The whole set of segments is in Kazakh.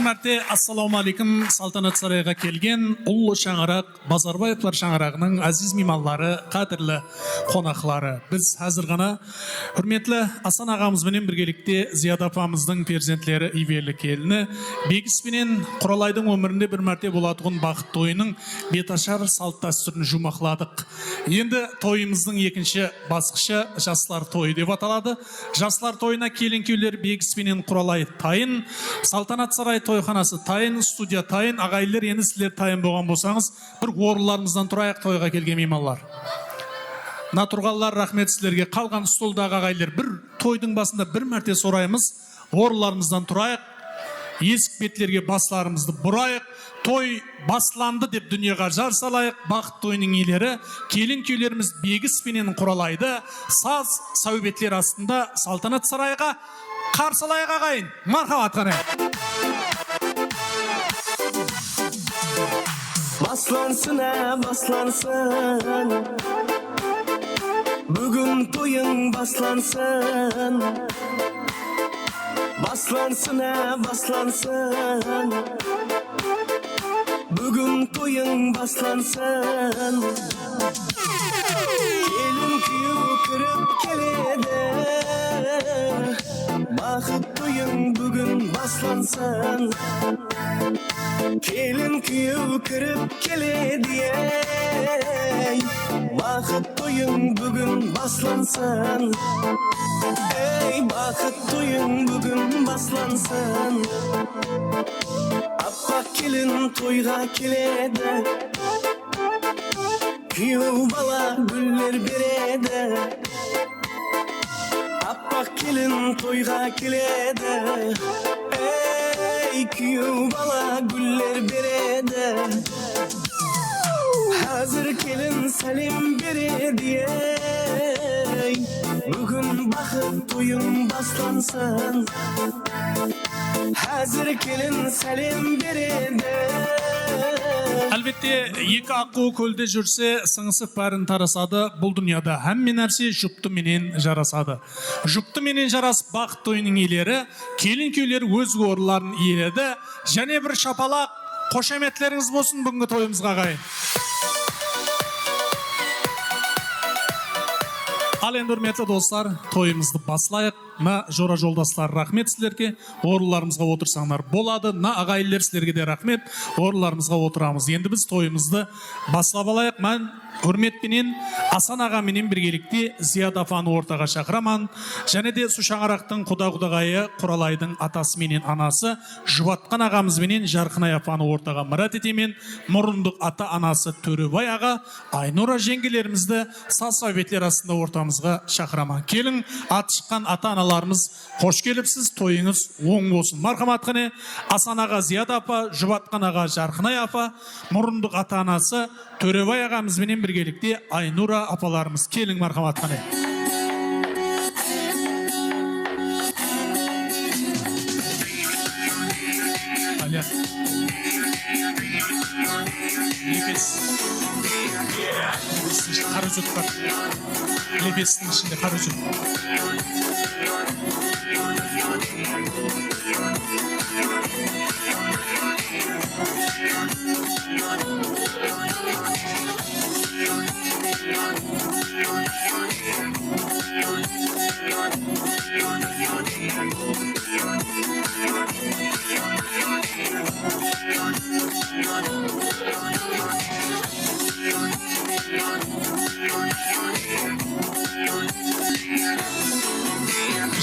мәрте ассаламу алейкум. Салтанат сарайға келген ұлы шаңырақ Базарбаевлар шаңырағының әзіз меймандары, қадірлі қонақлары. Біз қазір ғана құрметлі Асан ағамызбенен біргелікте Зият апамыздың перзентлері Иверлі келіні Бегіспенен Құралайдың өмірінде бір мәрте болатығын бақыт тойының беташар салт дәстүрін жұмақладық. Енді тойымыздың екінші басқышы жастар тойы деп аталады. Жастар тойына келін-күйеулер Бегіспенен Құралай тайын, Салтанат сарай тойханасы тайын, студия тайын. Ағайлар, енді сіздер тайын болған болсаңыз, бір орындарымыздан тұрайық тойға келген меймандар. Натурғалар, рахмет сіздерге. Қалған столдағы ағайлар, бір тойдың басында бір мәрте сұраймыз, орындарымыздан тұрайық, есік бетлерге басларымызды бұрайық, той басланды деп дүниеға жар салайық. Бақыт тойының иелері келін-күйеулеріміз Бегіспенен Құралайды саз сәубетлер астында Салтанат сарайға қарсылайық ағайын. Мархабат қане. Баслансын, баслансын, бүгін тойың баслансын. Баслансын, баслансын, бүгін тойың баслансын. Келін күйеу кіріп келеді, бақыт тойың бүгін баслансын. Келін күйеу кіріп келеді, бақыт тойың бүгін баслансын. Ей, бақыт тойың бүгін баслансын. Аппақ келін тойға келеді, күйеу бала гүлдер береді. Аппақ келін тойға келеді, ей, күйеу бала гүлдер береді. Hazır келін сәлем береді, ей, бүгін бақыт тойың баслансын. Hazır келін сәлем береді. Әлбетте, екі аққу көлде жүрсе, сыңысып бәрін тарасады. Бұл дүнияда әмме нәрсе жұпты менен жарасады. Жұпты менен жарас бақыт тойының иелері, келін-күйеулер өз орынларын иеледі. Және бір шапалақ қошеметлеріңіз болсын бүгінгі тойымызға ағайын. Ал енді құрметті достар, тойымызды баслайық. На жора жолдастар, рахмет сіздерге. Орындарымызға отырсаңдар болады. На ағайлар, сіздерге де рахмет. Орындарымызға отырамыз. Енді біз тойымызды баслап алайық. Мен құрметпенен Асан ағаменен біргелікте Зият апаны ортаға шақыраман. Және де Сушаңарақтың құда-құдағайы Құралайдың атасы менен анасы Жұбатқан ағамызбенен Жарқынай апаны ортаға мұрат етемен. Мұрындық ата анасы Төребай аға, Айнұра жеңгелерімізді саз сәубетлер астында ортамызға шақыраман. Келін, аты шыққан ата аналарымыз қош келіпсіз, тойыңыз оң болсын. Мархамат қане, Асан аға Зият апа, Жұбатқан аға Жарқынай апа, мұрындық ата анасы Төребай ағамызбенен біргелікте Айнұра апаларымыз. Келің, мархамат қане. Алия. Лепес. Қара үзет бар. Лепестің ішінде қара үзет.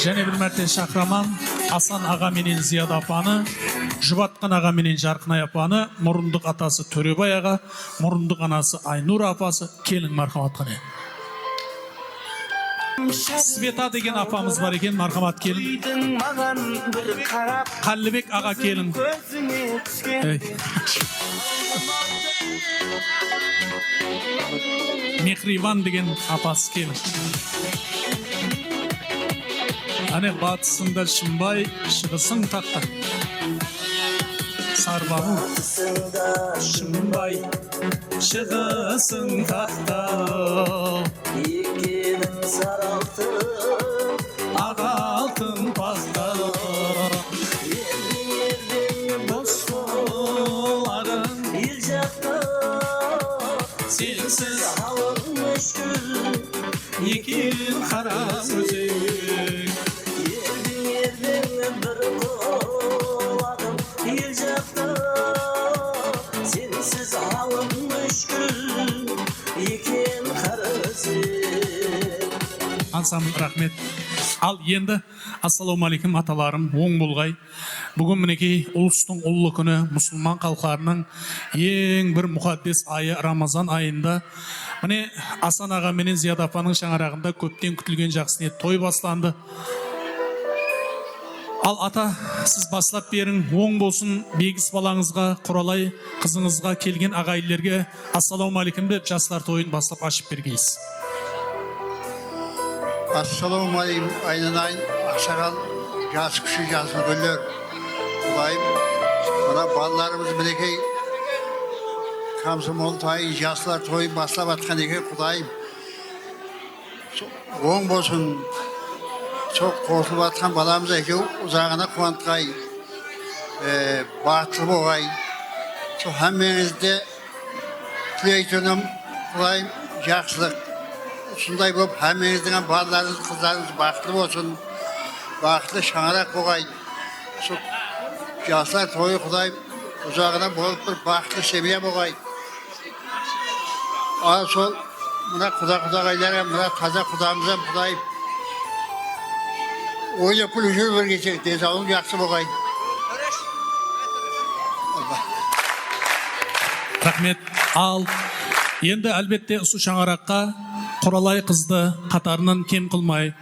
Және бір мәрте шақыраман Асан аға менен Зият апаны, Жұбатқан аға менен Жарқынай апаны, мұрындық атасы Төребай аға, мұрындық анасы Айнұра апасы. Келін, мархамат қане. Света деген апамыз бар екен, мархамат келін. Қаллыбек аға келін. Мехриван деген апасы келін. Ане батысында Шымбай, шығысың тақта. Сарбағу. Шымбай, шығысың тақта. Екенің саралты, ақ алтын пақта. ердің Sensiz Halım müşkül ekin qara o'zing. Yerden bir kulağım el jakta Sensiz halım müşkül ekin qarası Ansam rahmet. Al endi assalomu alaykum atalarim, oң bo'lg'ay. Bugun mineki ulustun ullu kuni musulmon xalqlarining eng bir muqaddas ayı Ramazan ayında mine Hasan ağa menen Ziyad apaning şаңарағында көптен күтілген жақсы ниет той басlandı. Al ата, siz баслап берің, оң болсын бегіс балаңызға, Құралай қызыңызға келген ағайлерге ассаламу алейкум деп жастар тойын баслап ашып бергейсіз. Assalamu aleykum. Aynen akşaran yaz kışı yazı güller. Kudayım. Bana ballarımız bilekey. Kamsım oltayı yazlar toyu basla batkan eke kudayım. Oğun bolsun. Çok korkulu batkan balamız eke uzağına kuantkay. Bahtlı boğay. Çok hemmenizde tüleytönüm kudayım yaxşılık. Şunday болып, həmmenizdən ballarınız, kızlarınız baxtlı olsun, baxtlı şаңarak boğay. Şu yaşlar toyu Kudayım uzağına болып bir baxtlı seviye boğay. Al sol, buna kudağaylara, buna taza kudağımıza Kudayım. Oyla kulücür bir geçecek, dezalım yaxşı boğay. Rahmet. Al. Енді әлбетте ұсы шаңараққа Құралай қызды қатарынан кем қылмай,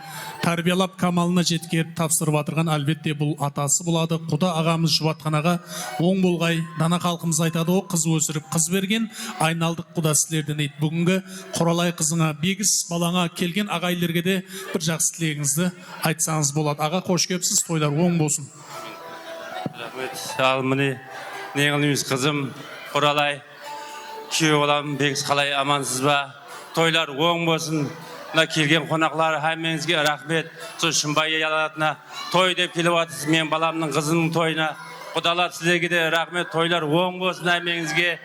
тәрбиелап камалына жеткеріп тапсырып атырған әлбетте бұл атасы болады. Құда ағамыз жұбатқанаға оң болғай, дана халқымыз айтады, о қыз өсіріп қыз берген, айналдық құда сілерден ет. Бүгінгі Құралай қызыңа, бегіс балаңа келген ағайлерге де бір жақсы тілегіңізді айтсаңыз болады. Аға қош кепсіз, тойлар оң болсын. Рахмет. Ал міне не қылмаймыз қызым Құралай. Күйеу балам бегіс қалай амансыз ба? Тойлар оң болсын. Мына келген қонақлар әмеңізге рахмет. Сол Шымбай ялатына той деп келіп жатырсыз мен баламның қызының тойына. Құдалар сіздерге де рахмет. Тойлар оң болсын әмеңізге.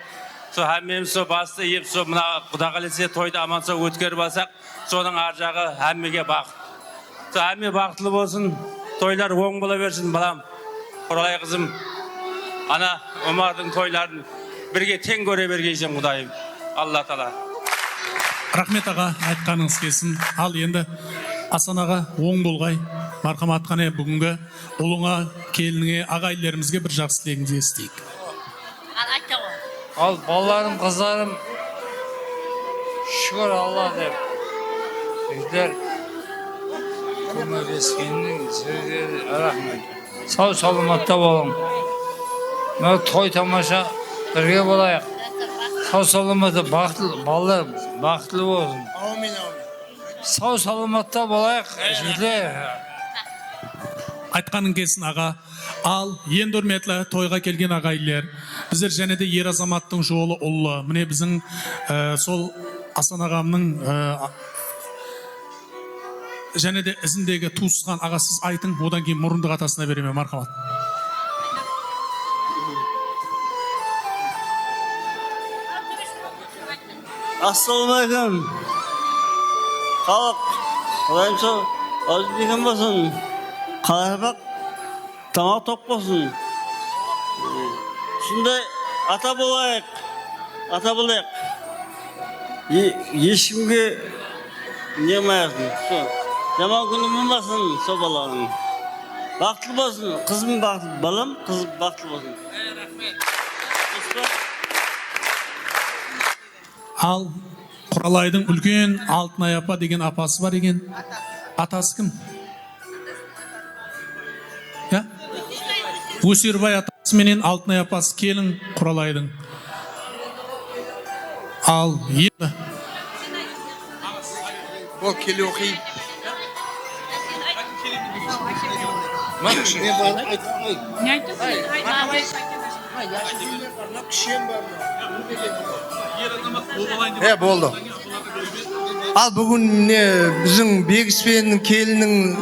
Сол әмеміз сол басты еп сол мына Құда қаласа тойды аман сол өткеріп алсақ, соның ар жағы әммеге бақыт. Сол әмме бақытлы болсын. Тойлар оң бола берсін балам. Құралай қызым. Ана Омардың тойларын бірге тең көре бергейсің Құдайым. Алла тағала. Рахмет аға, айтқаныңыз келсін. Ал енді Асан аға оң болғай. Марқамат қане бүгінгі ұлыңа, келініңе, ағайлерімізге бір жақсы тілегіңізді естейік. Ал балаларым, қыздарым, шүкір Алла деп, сіздер көмектескеннің сөздері рахмет. Сау саламатта болың. Мына той тамаша бірге болайық. Сау саламатта балалар бақытлы болсын. Amin. Сау саламатта болайық. Сіздер Айтқаның келсін аға. Ал енді үрметлі тойға келген ағайлер. Біздер және де ер азаматтың жолы ұлы. Міне біздің сол Асан ағамның және де ізіндегі туысқан аға сіз айтың, одан кейін мұрындық атасына береме, мархамат. Assalamualaikum. Xalq, Құдайым сол өзі деген болсын. Қалайбақ тамақ тоқ болсын. Сондай ата болайық. Ата болайық. Ешкімге не маяқсын. Жаман күні болмасын сол баланың. Бақытлы болсын. Қызым бақытлы, балам қызым бақытлы болсын. Ал Құралайдың үлкен Алтынай апа деген апасы бар екен. Атасы кім? Өсербай атасы менен Алтынай апасы келін Құралайдың. Ал енді O keli okuyayım. He boldu. Al bugün bizim Begісpenнің келінің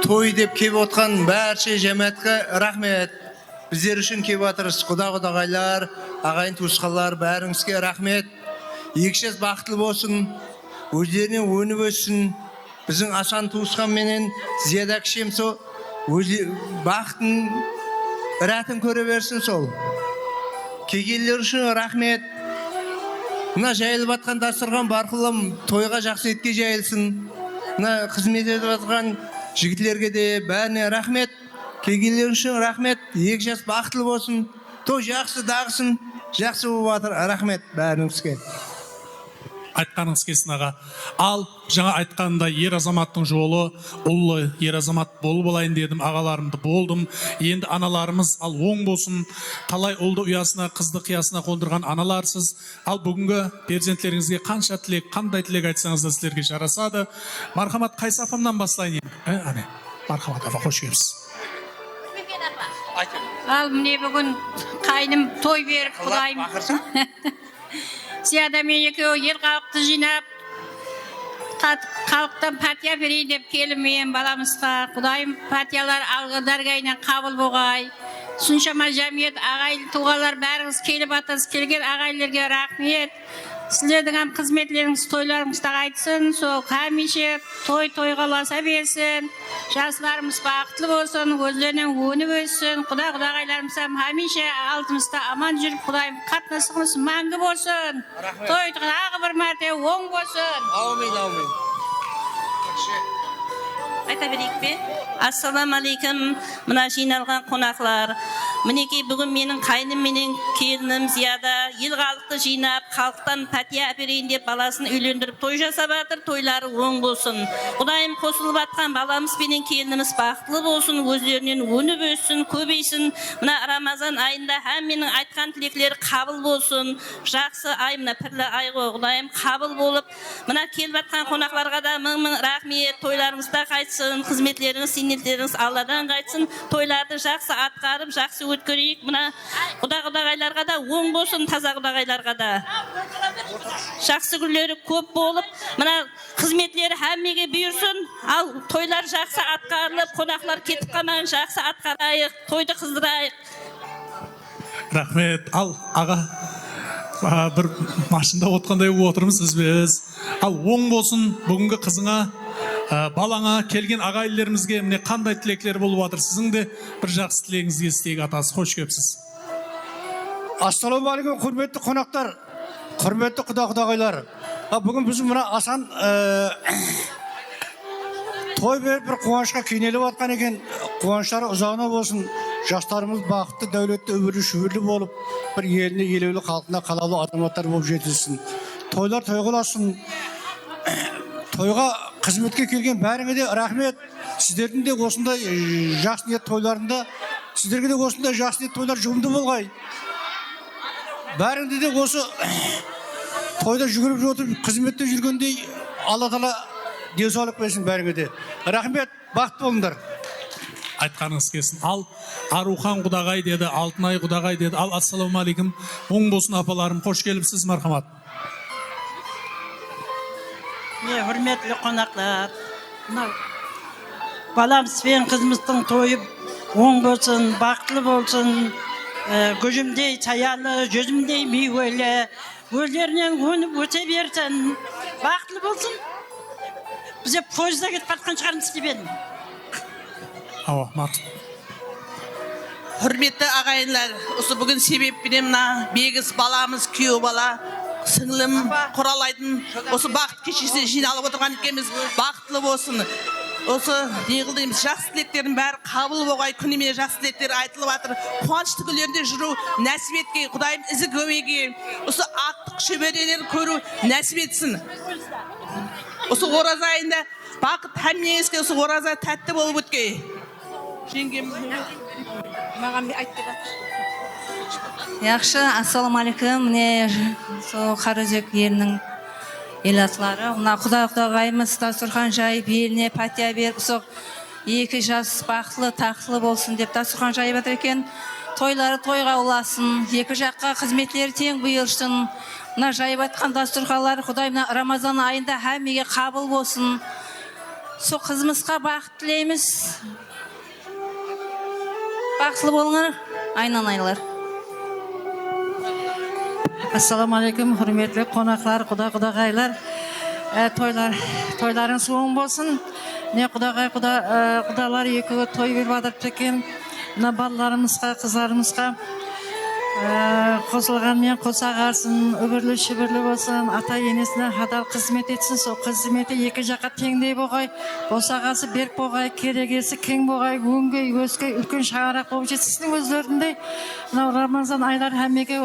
той деп кеп отқан бәрше жәмәтке рахмет. Біздер үшін кеп атырыз. Құдағайлар, ағайын туысқанлар бәріңізге рахмет. екі жас бақытлы болсын, өздеріне өніп өссін. Біздің Асан туысқан менен Зияда кішем сол бақытын рәтін көре берсін сол. Келгендер үшін рахмет. Мына жайылып атқан дастархан барқылым тойға жақсы етке жайылсын. Мына қызмет етіп атқан жігітлерге де бәріне рахмет. Келгендер үшін рахмет. Екі жас бақытлы болсын. Той жақсы дағысын. Жақсы болып жатыр. Рахмет бәріңізге. Айтқаныңыз келсін аға. Ал жаңа айтқанда ер азаматтың жолы ұлы ер азамат болып болайын дедім, ағаларымды болдым. Енді аналарымыз ал оң болсын. Талай ұлды ұясына, қызды қиясына қондырған аналарсыз. Ал бүгінгі перзентлеріңізге қанша тілек, қандай тілек айтсаңыз да сіздерге жарасады. Мархамат Қайсапымнан бастайын. Әне, Мархамат апа, қош келіпсіз. Ал міне бүгін қайным той беріп құдайым. Зияда мен екеуі ел халықты жинап, халықтан патия берейін деп келімен баламызға. Құдайым патиялар алғыдарғайынан қабыл болғай. Сұншама жәмиет ағайлы туғалар бәріңіз келіп атыз, келген ағайлерге рахмет. Сіздердің қызметлеріңіз тойларыңызда айтсын, сол қамеше той-тойға ласа берсін. Жасларымыз бақытлы болсын, өздерінен өніп өссін. Құда-құдағайларымыз хамеше алдымызда аман жүріп, Құдайым қатынасыңыз мәңгі болсын. Той тағы бір мәрте оң болсын. Аумин, аумин. Айта берейік пе? Ассаламу алейкум, мына жиналған қонақлар. Мінекей бүгін менің қайным менен келінім Зияда ел халықты жинап, халықтан пәтия әперейін деп баласын үйлендіріп той жасап жатыр. Тойлары оң болсын. Құдайым қосылып атқан баламыз бенен келініміз бақытлы болсын, өздерінен өніп өссін, көбейсін. Мына Рамазан айында һәм менің айтқан тілектері қабыл болсын. Жақсы ай, мына пірлі ай ғой, Құдайым қабыл болып, мына келіп атқан қонақларға да мың-мың рахмет. Тойларыңызда қайтсын, қызметлеріңіз, сенеттеріңіз Алладан қайтсын. Тойларды жақсы атқарып, жақсы өткөрейік. Мына құда-құдағайларға да оң болсын, таза құдағайларға да. Жақсы күндері көп болып, мына қызметлері әммеге бұйырсын. Ал тойлар жақсы атқарылып, қонақлар кетіп қалмаған, жақсы атқарайық, тойды қыздырайық. Рахмет. Ал аға бір машинда отқандай отырмыз біз. Ал оң болсын бүгінгі қызыңа, балаңа, келген ағайлерімізге міне қандай тілектер болып жатыр. Сіздің де бір жақсы тілегіңізге істейік атасы. Қош келіпсіз. Ассалаумағалейкум, құрметті қонақтар, құрметті құда-құдағайлар. Бүгін біздің мына Асан той беріп бір қуанышқа кенеліп атқан екен. Қуаныштары ұзағына болсын. Жастарымыз бақытты, дәулетті, өмірлі болып, бір еліне, елеулі халқына қалаулы азаматтар болып жетілсін. Тойлар тойғыласын. Тойға қызметке келген бәріңе де рахмет. Сіздердің де осындай жақсы ниет тойларында, сіздерге де осындай жақсы ниет тойлар жұғымды болғай. Бәріңде де осы тойда жүгіріп отырып, қызметте жүргендей Алла Тағала денсаулық берсін бәріңе де. Рахмет, бақытты болыңдар. Айтқаныңыз келсін. Ал Арухан құдағай деді, Алтынай құдағай деді. Ал ассаламу алейкум, оң болсын апаларым, қош келіпсіз, мархамат. Hürmetli konaklar, balamız ve kızımızın toyu oğun olsun, baklı olsun, gözümde çayalı, gözümde meyveli, gözlerinin önü öte versin, baklı olsun. Bize poyuzda gidip atkan çıkarmış gibi. Ава, Марк. Hürmetli ağayınlar, осы бүгін себеппенен мына бегіз баламыз, күйеу бала, сіңлім Құралайдың осы бақыт кешесіне жиналып отырған екенбіз, бақытлы болсын. Осы неғылдаймыз, жақсы тілектердің бәрі қабыл болғай, күніме жақсы тілектер айтылып жатыр. Қуанышты күндерде жүру нәсіп етке, Құдайым ізі көмеге, осы ақтық шөберелер көру нәсіп етсін. Осы ораза айында бақыт әммеңізге осы ораза тәтті болып өтке. Жеңгем маған айтты жатыр. Яқшы, ассаламу алейкум. Міне сол Қараөзек елінің елатлары. Мына құда-құдағайымыз дастархан жайып, еліне пәтия беріп, сол екі жас бақытлы, тақлы болсын деп дастархан жайып жатыр екен. Тойлары тойға ұласын, екі жаққа қызметлері тең бұйырсын. Мына жайып атқан дастарханлары Құдайым Рамазан айында әммеге қабыл болсын. Сол қызымызға бақыт тілейміз. Бақытлы болыңдар, айналайлар. Ассалаумағалейкум, құрметті қонақтар, құдағайлар. Тойларыңыз оң болсын. Не құдалар екі той беріп адырып екен. Мына балаларымызға, қыздарымызға қосылғанмен қосағарсын, үбірлі-шүбірлі болсын, ата енесіне адал қызмет етсін. Сол қызметі екі жаққа теңдей болғай, босағасы берік болғай, керегесі кең болғай, өңгей, өскей, үлкен шаңырақ болып жетсін өздеріндей. Мынау Рамазан айлар әмеге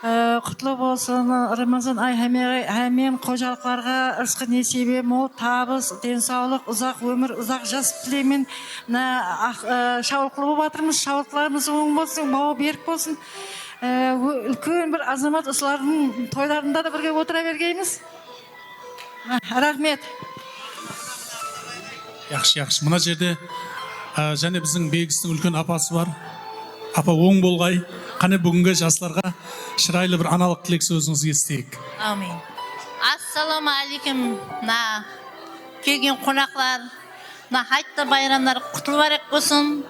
құтлы болсын. Рамазан ай әмен қожалықларға ырысқы несібе мол табыс, денсаулық, ұзақ өмір, ұзақ жас тілеймін. Шауылқылы болып жатырмыз, шауылқыларымыз оң болсын, бауы берік болсын. Үлкен бір азамат осылардың тойларында да бірге отыра бергейміз. Рахмет. Яқшы. Мына жерде және біздің Бегістің үлкен апасы бар. Апа оң болғай. Қане бүгінгі жастарға шырайлы бір аналық тілек сөзіңізге естейік. Амин. Ассалаумағалейкум. Келген қонақлар, айтты байрамдар құтылы барек болсын.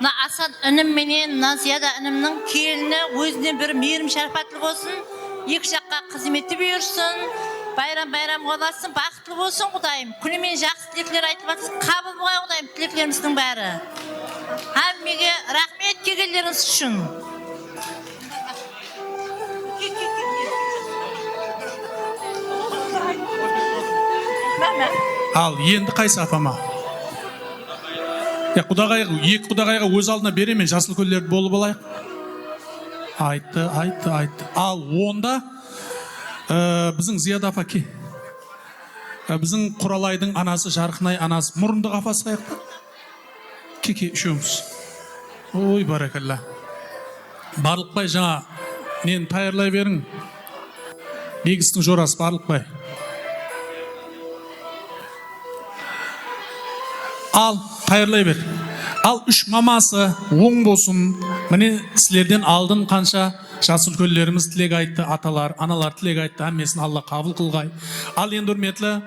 Асад інім менен, Зияда інімнің келіні өзіне бір мейірім шарапатлы болсын. Екі жаққа қызметі бұйырсын. Байрам боласын, бақытлы болсын Құдайым. Күнімен жақсы тілеклер айтып жатсыз. Қабыл болғай Құдайым тілеклеріміздің бәрі. Әммеге рахмет келгендеріңіз үшін. Ал енді қайсы апама? Екі құдағайға өз алдына беремен жасыл көлдерді болып алайық. Айтты. Ал онда біздің Зияда апа ке. Біздің Құралайдың анасы, Жарқынай анасы, мұрынды қапасы қаяқта? Ке, үшеуміз. Ой, баракалла. Барлықбай жаңа нені тайырлай берің. Бегістің жорасы Барлықбай. Ал, тайырлай бер. Ал, үш мамасы оң болсын. Міне сілерден алдын қанша жас үлкендеріміз тілек айтты, аталар, аналар тілек айтты, әммесін Алла қабыл қылғай. Ал енді үрметлі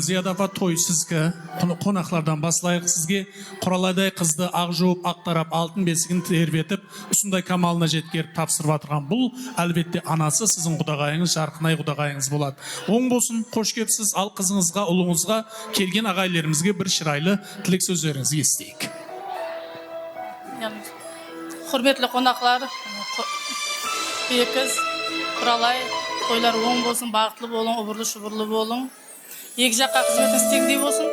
Зияда апа той сізге, қонақлардан басылайық. Сізге Құралайдай қызды ақ жуып, ақ тарап, алтын бесігін тербетіп, ұсындай камалына жеткеріп тапсырып атырған. Бұл әлбетте анасы сіздің құдағайыңыз, Жарқынай құдағайыңыз болады. Оң болсын, қош кепсіз. Ал қызыңызға, ұлыңызға, келген ағайлерімізге бір шырайлы тілек сөздеріңізді естейік. Құрметлі қонақлар, Бекіз, Құралай, тойлар оң болсын, бақытлы болың, ұбырлы-шүбірлі болың. Екі жаққа қызметіңіз теңдей болсын.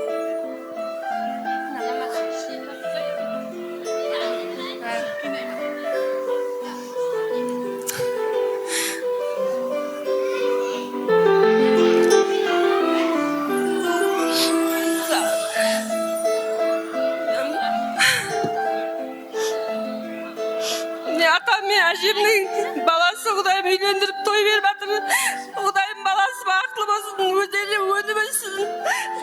Атам мен әжемнің баласы Құдайым үйлендіріп той беріп жатыр. Құдайым баласы бақытлы болсын, өздері өніп өссін,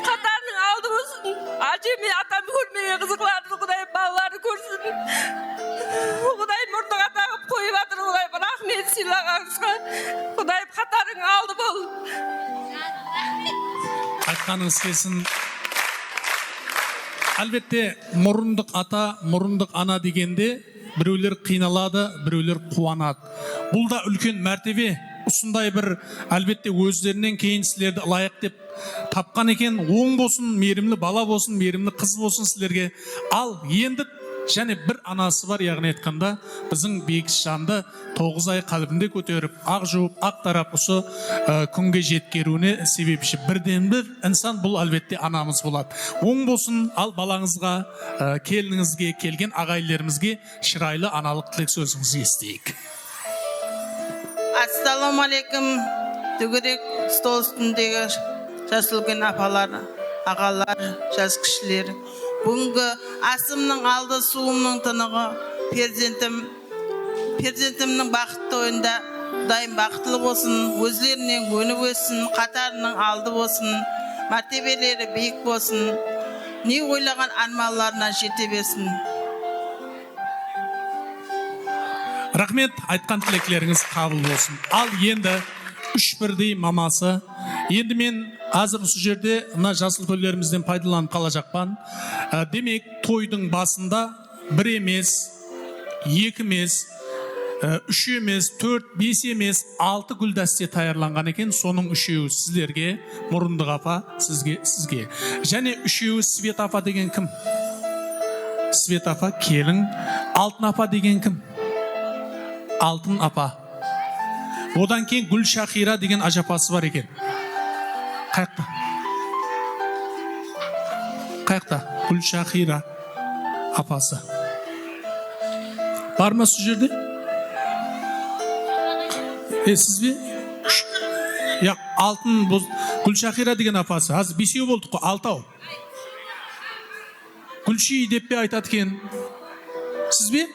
қатарының алды болсын. Әжем мен атам көрмеген қызықларды Құдайым балалары көрсін. Құдайым мұрындық атағып қойып жатыр. Құдайым рахмет сыйлағаныңызға. Құдайым қатарың алды бол. Айтқаныңыз келсін. Әлбетте мұрындық ата, мұрындық ана дегенде біреулер қиналады, біреулер қуанады. Бұл да үлкен мәртебе. Осындай бір әлбетте өздерінен кейін сілерді лайық деп тапқан екен. Оң болсын, мейірімлі бала болсын, мейірімлі қыз болсын сілерге. Ал енді және бір анасы бар, яғни айтқанда біздің Бегіс жанды 9 ай қалбінде көтеріп, ақ жуып, ақ тарап осы күнге жеткеруіне себепші бірден бір інсан бұл әлбетте анамыз болады. Оң болсын. Ал балаңызға, келініңізге, келген ағайлерімізге шырайлы аналық тілек сөзіңізді естейік. Ассалаумағалейкум. Дүгірек стол үстіндегі жас үлкен апалар, ағалар, жас кішілер. Бүгінгі асымның алды суымның тынығы, перзентімнің бақытты ойында Құдайым бақытлы болсын, өзлерінен өніп өссін, қатарының алды болсын, мәртебелері биік болсын, не ойлаған арманларына жете берсін. Рахмет, айтқан тілеклеріңіз қабыл болсын. Ал енді үш бірдей мамасы. Енді мен азыр осы жерде мына жасыл көлдерімізден пайдаланып қала жақпан. Демек, тойдың басында бір емес, екі емес, үш емес, 4-5 емес, 6 гүлдәсте таярланған екен. Соның үшеуі сіздерге, Мұрындық апа, сізге. Және үшеуі Свет апа деген кім? Свет апа келін. Алтын апа деген кім? Алтын апа. Одан кейін Гүл Шахира деген ажапасы бар екен. Қайықта? Қайықта? Гүл Шахира апасы. Бар ма сол жерде? Сіз бе? Я, алтын Гүлшахира деген апасы. Аз бесеу болдық қой, алтау. Гүлши деп бе айтады екен. Сіз бе?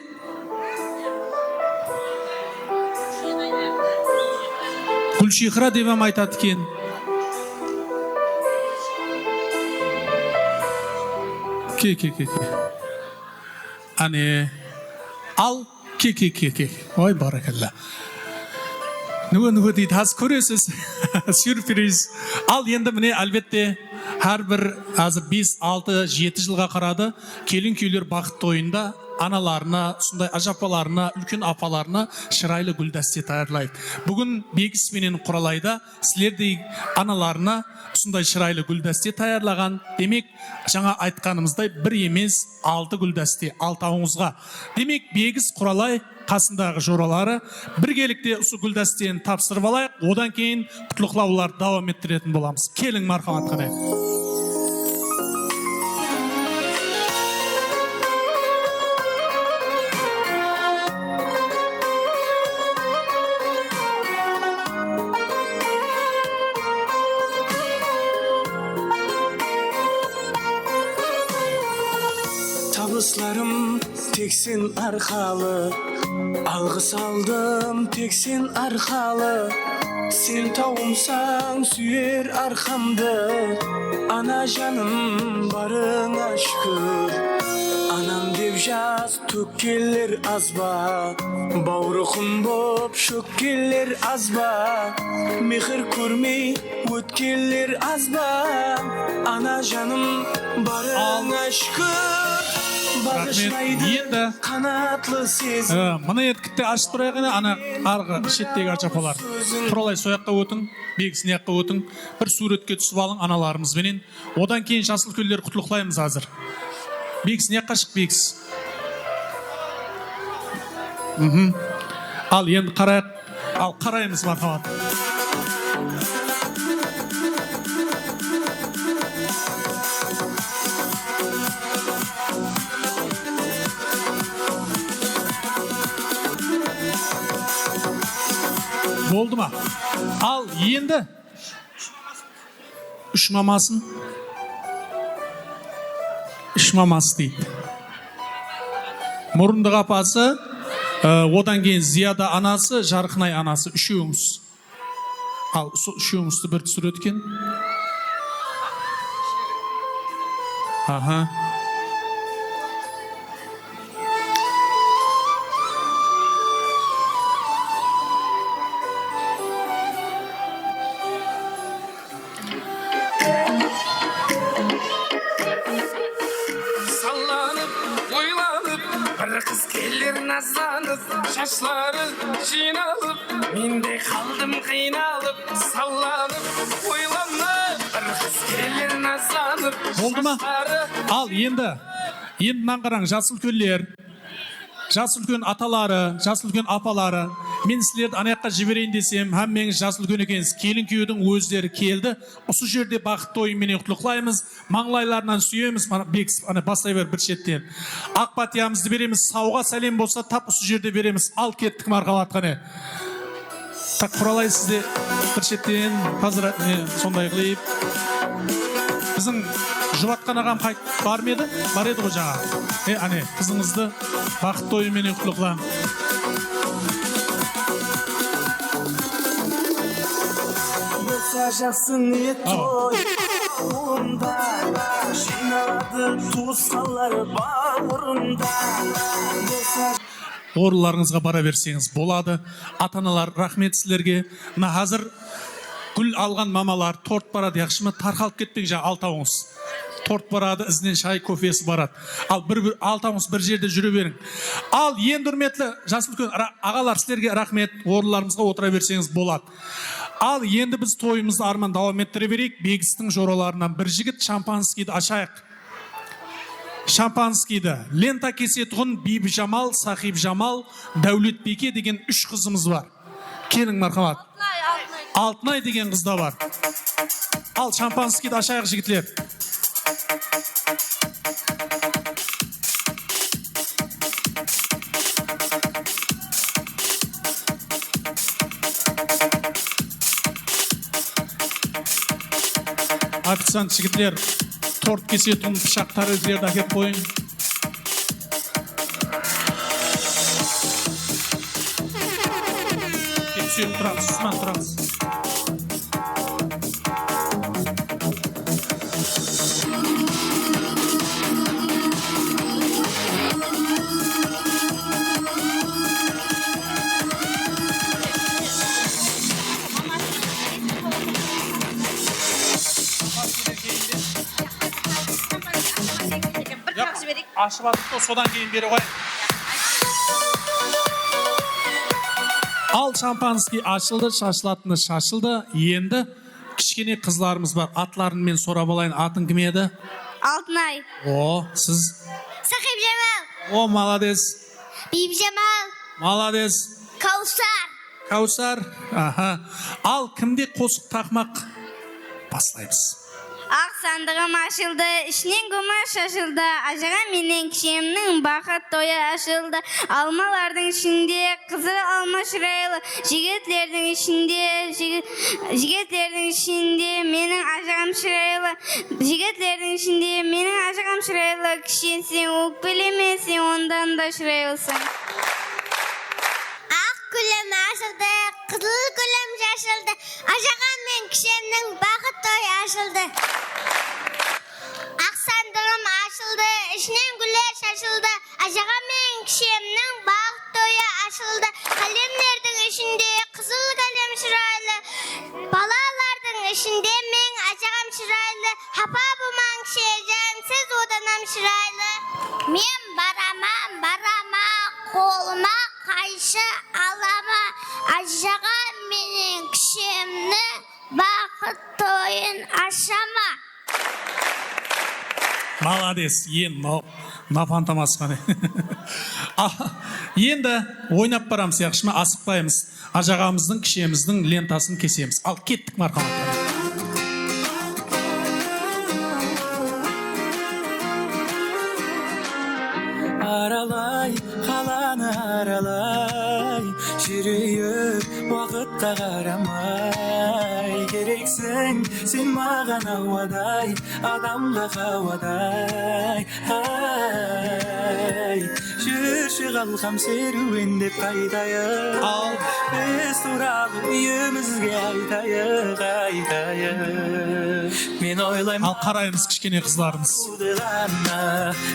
Гүлшихра деп айтады екен. Ке. Ане, ал, ке. Ой, баракалла. Нүгі дейді, аз көресіз, сюрприз. Ал енді міне әлбетте әрбір азыр 5, 6, 7 жылға қарады. Келін күйлер бақыт тойында аналарына, сондай ажапаларына, үлкен апаларына шырайлы гүлдәсте таярлайды. Бүгін Бегіс менен Құралайда сілердей аналарына сондай шырайлы гүлдәсте таярлаған. Демек, жаңа айтқанымыздай 1 емес 6 гүлдәсте, 6-ауыңызға. Демек, Бегіс Құралай қасындағы жоралары біргелікте осы гүлдәстені тапсырып алайық. Одан кейін құтлықлаулар давам еттіретін боламыз. Келің мархамат қане. Табысларым тексен арқалы, алғыс алдым тексен арқалы. Сен тауымсаң сүйер арқамды, ана жаным барыңа шүкір. Анам деп жаз төккелер азба, бауырықым боп шөккелер азба. Мехір көрмей өткелер азба, ана жаным барыңа шүкір. Рахмет. Енді мұны еткітті ашып тұрайық, ана арғы шеттегі ажапалар. Құралай сояққа өтің, Бегісіне яққа өтің, бір суретке түсіп алың аналарымызбенен. Одан кейін жасыл көлдер құтлықлаймыз азыр. Бегісіне яққа шық, Бегіс. Ал енді қарайық, ал қараймыз мархамат. Болды ма? Ал енді үш мамасы дейді. Мұрындық апасы, одан кейін Зияда анасы, Жарқынай анасы, үшеуіңіз. Ал үшеуіңізді бір түсір өткен. Аха. Şaşları jinalıp, mende kaldım kıynalıp, sallanıp, oylanıp, bir kız gelir nazlanıp. Oldu mu? Al енді мынаны қараң, жасыл көллер, жасыл көн аталары, жасыл көн апалары. Мен сілерді анаяққа жіберейін десем, әммеңіз жасыл көн екенсіз. Келін күйеудің өздері келді. Осы жерде бақыт тойыменен құтлықлаймыз, маңлайларынан сүйеміз. Бекіс, бастай бер бір шеттен. Ақ батиямызды береміз, сауға сәлем болса, тап осы жерде береміз. Ал кеттік марқабат қане. Так, Құралай сізде бір шеттен сондай қылып. Біздің жұбатқан ағам бар ма еді? Бар еді ғой жаңа. Ане, қызыңызды бақыт тойыменен құтлықлам. Жақсы ниет той, онда жиналады туысқандар бауырында. Орыларыңызға бара берсеңіз болады. Ата-аналар, рахмет сілерге. Мына қазір гүл алған мамалар торт барады, яқшы ма? Тарқалып кетпек жаңа алтауыңыз. торт барады, ізінен шай, кофесі барады. Ал алтамыз бір жерде жүре берің. Ал енді үрметлі жасы үлкен ағалар, сілерге рахмет, орындарымызға отыра берсеңіз болады. Ал енді біз тойымызды арман давам еттіре берейік. Бегістің жораларынан бір жігіт шампанскийді ашайық. Шампанскийді Лента Кесетұғын, Бибі Жамал, Сахиб Жамал, Дәулет Беке деген 3 қызымыз бар. Келің мархамат. Алтынай деген қызда бар. Ал шампанскийді ашайық жігітлер. Официант жігітлер, торт кесетін пышақтары өздерді әкеп қойын. Түсіп тұрамыз, Үсман тұрамыз. Ашып атықты, содан кейін бері қой. Ал шампанский ашылды, шашылатыны шашылды. Енді кішкене қызларымыз бар. Атларын мен сорап алайын. Атын кім еді? Алтынай. О, сіз? Сахиб Жамал. О, маладес. Бибі Жамал. Маладес. Каусар. Каусар. Аха. Ал кімде қосық тақмақ? Баслаймыз. Ақ сандығым ашылды, ішінен күміс шашылды, ажыға менен кішемнің бақыт тойы ашылды. Алмалардың ішінде қызыл алма шырайлы, жігітлердің ішінде менің ажығам шырайлы, жігітлердің ішінде менің ажығам шырайлы, кішенсен өкпелемесен ондан да шырайлысың. Ақ күлім ашылды, қызыл күлім шашылды, ажығам мен кішемнің бақыт тойы ашылды. Ақ сандығым ашылды, ішінен гүлдер шашылды, ажыға мен кішемнің бақыт тойы ашылды. Қалемлердің ішінде қызыл қалем шырайлы, балалардың ішінде мен ажығам шырайлы, хапа бұмаң шежен, сіз оданам шырайлы. Мен барама, қолыма қайшы алама, ажыға менен кішемнің бақыт тойын ашама. Маладес, нафантамас қане. Енді ойнап барам сияқшыма, асықпаймыз. Ажағамыздың, кішеміздің лентасын кесеміз. Ал кеттік мархаматтар. Аралай, қаланы аралай, жүрейік уақытқа қарамай. Керексің сен маған ауадай, адамға қауадай. Жүрші қалқам серуендеп қайтайық, біз туралы үйімізге айтайық. Мен ойлаймын, ал қараймыз кішкене қыздарымыз.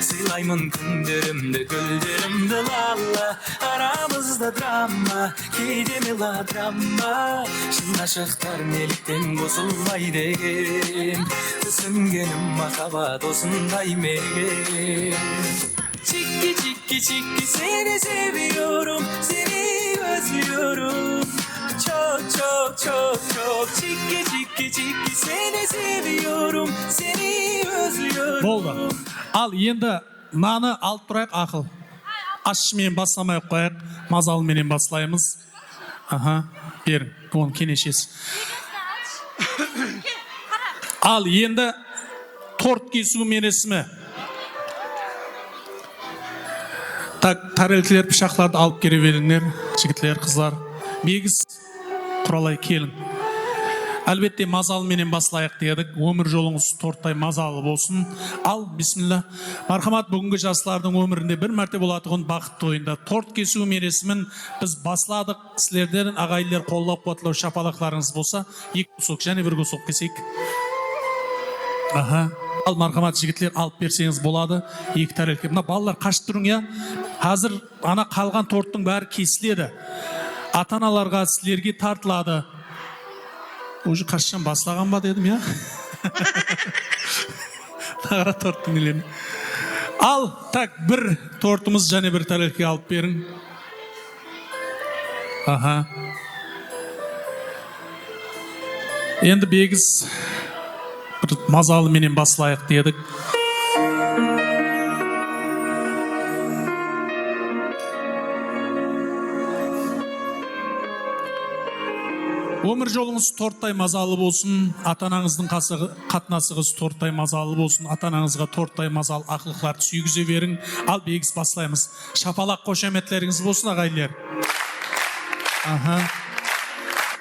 Сыйлаймын күндерімді, гүлдерімді лала, арамызда драма, кейде мелодрама. Шын ғашықтар неліктен қосылмай деген, түсінгенім махаббат осындай мекен. Çiki seni seviyorum, seni özlüyorum. Çok çiki seni seviyorum, seni özlüyorum. Болды. Ал енді наны алып тұрайық ақыл. Ашшымен басламай қойық, мазалменен баслаймыз. Аха, берің, оны кенешесі. Ал енді торт кесу мересімі. Тарелкілер, пышақларды алып келе беріңдер, жігітлер, қызлар. Бегіз, құралай келін. Әлбетте мазалменен баслайық дедік. Өмір жолыңыз торттай мазалы болсын. Ал, бисмилла. Мархамат, бүгінгі жастардың өмірінде бір мәрте болатығын бақыт тойында. Торт кесу мересімін біз басладық. Сілерден ағайлер қолдап қуатлау шапалақларыңыз болса, 2 кусок және 1 кусок кесейік. Аха. Ал мархамат жігітлер алып берсеңіз болады. 2 тарелке. Мына балалар қашып тұрың, я? Қазір ана қалған торттың бәрі кесіледі. Ата-аналарға, сілерге тартылады. Уже қашқан баслаған ба дедім, я? Nagara torttun eleni. Al, tak bir tortumuz jane bir tarafga alıp berin. Aha. Endi begiz bir mazalı menen baslayık dedik. Өмір жолыңыз торттай мазалы болсын, ата-анаңыздың қатынасыңыз торттай мазалы болсын, ата-анаңызға торттай мазалы ақылықтарды сүйгізе берің. Ал бегіз баслаймыз. Шапалақ қошеметлеріңіз болсын, ағайлар.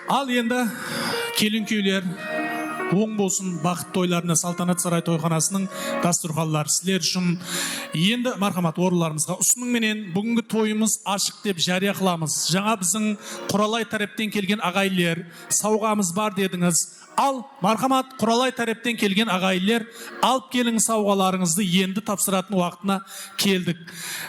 Ал енді келін күйлер оң болсын, бақыт тойларына Салтанат сарай тойханасының дастурханлары сіздер үшін. Енді мархамат орындарымызға ұсыным менен бүгінгі тойымыз ашық деп жария қыламыз. Жаңа біздің Құралай тараптан келген ағайлар сауғамыз бар дедіңіз. Ал мархамат Құралай тараптан келген ағайлар алып келің сауғаларыңызды енді тапсыратын уақытына келдік.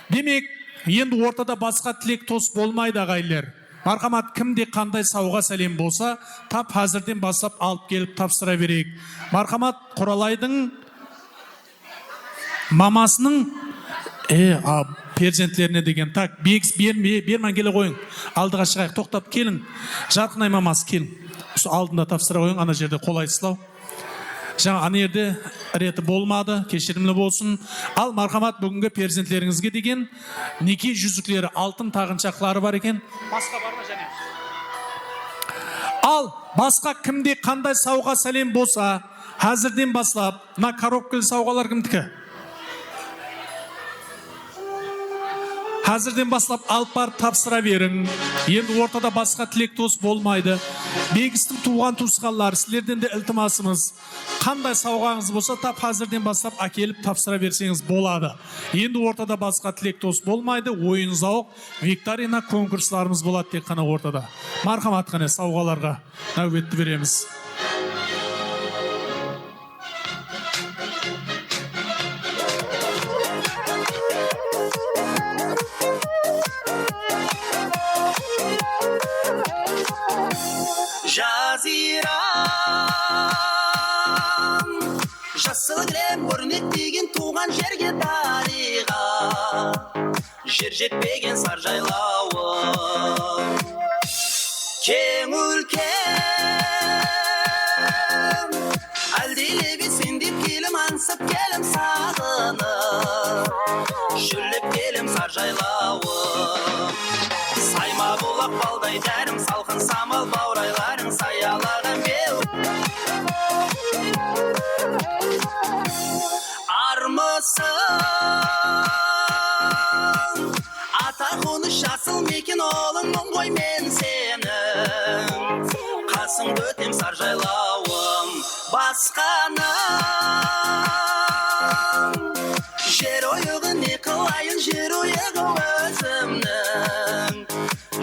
Демек, енді ортада басқа тілек тос болмайды ағайлар. Мархамат кімде қандай сауға сәлем болса, тап қазірден бастап алып келіп тапсыра берейік. Мархамат Құралайдың мамасының перзентлеріне деген. Так, бегіз берман келе қойың. Алдыға шығайық, тоқтап келің. Жарқынай мамасы келің. Алдында тапсыра қойың, ана жерде қолайсылау. Жаңа ана жерде реті болмады, кешірімлі болсын. Ал мархамат бүгінгі перзентлеріңізге деген неке жүзіклері, алтын тағыншақлары бар екен. Басқа бар ма және? Ал басқа кімде қандай сауға сәлем болса, қазірден баслап, мына коробкілі сауғалар кімдікі? Қазірден баслап алып барып тапсыра берің. Енді ортада басқа тілек тос болмайды. Бегістің туған туысқанлары, сіздерден де ілтимасымыз. Қандай сауғаңыз болса, тап қазірден бастап әкеліп тапсыра берсеңіз болады. Енді ортада басқа тілек тос болмайды. Ойын зауық, викторина конкурсларымыз болады тек қана ортада. Мархамат қане сауғаларға нәубетті береміз. Жасыл кілем өрнектеген туған жерге дариға, жер жетпеген сар жайлауы, кең өлкем, әлдилеге сендеп келім аңсып келім сағынып, жүрлеп келім сар жайлауы, сайма бұлақ балдай дәрім салқын самал баурайларың саялаған беу. Армысың ата қоныс жасыл мекен олыңмын ғой мен сенің, қасыңды өтем сар жайлауым басқаның, жер ойығы не қылайын, жер ойығы өзімнің,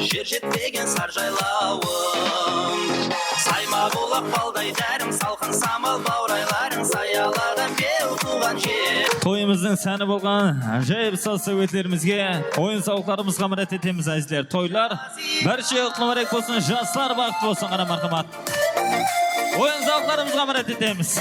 жер жетпеген сар жайлауым, сайма бұлақ балдай дәрім салқын самал баурайларың саялаған беу туған жер. Тойымыздың сәні болған жайып сал-сәуетлерімізге, ойын сауықтарымызға мұрат етеміз әзілер. Тойлар бәрше ұтылмарек болсын, жастар бақыт болсын ғана мархамат. Ойын сауықтарымызға мұрат етеміз.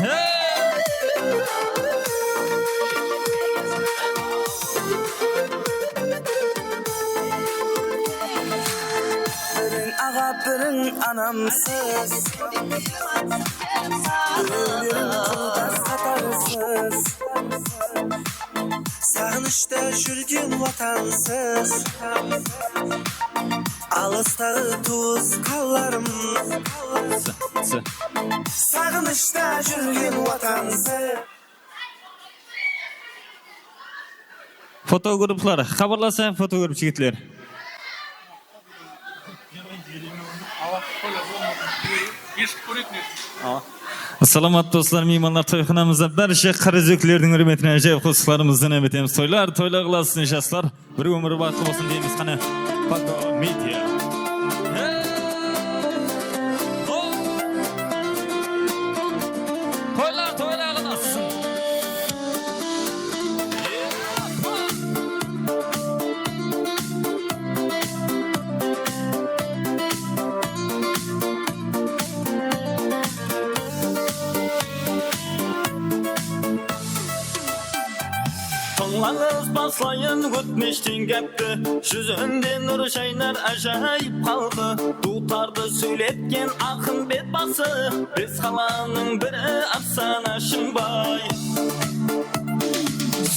Бірің аға бірің анамсыз, өлерің құлдас қатарысыз, сағынышта жүрген ватансыз, алыстағы туысқанларым, сағынышта жүрген ватансыз. Фотографлар, хабарласа фотограф жігітлер. Саламат достар, меймандар, тойханамызда бәрше қарызөкілердің үрметіне жайып қосықларымызды нәметеміз. Тойлар қыласын жастар, бір өмір бақыты болсын дейміз қана. Фото медиа. Тойлар қыласын. Anlağız baslayın ötmeştin gepti Yüzünde nur şaynar acayip kaldı Tutardı söyletken akın bet bası Biz kalanın biri afsana Şımbay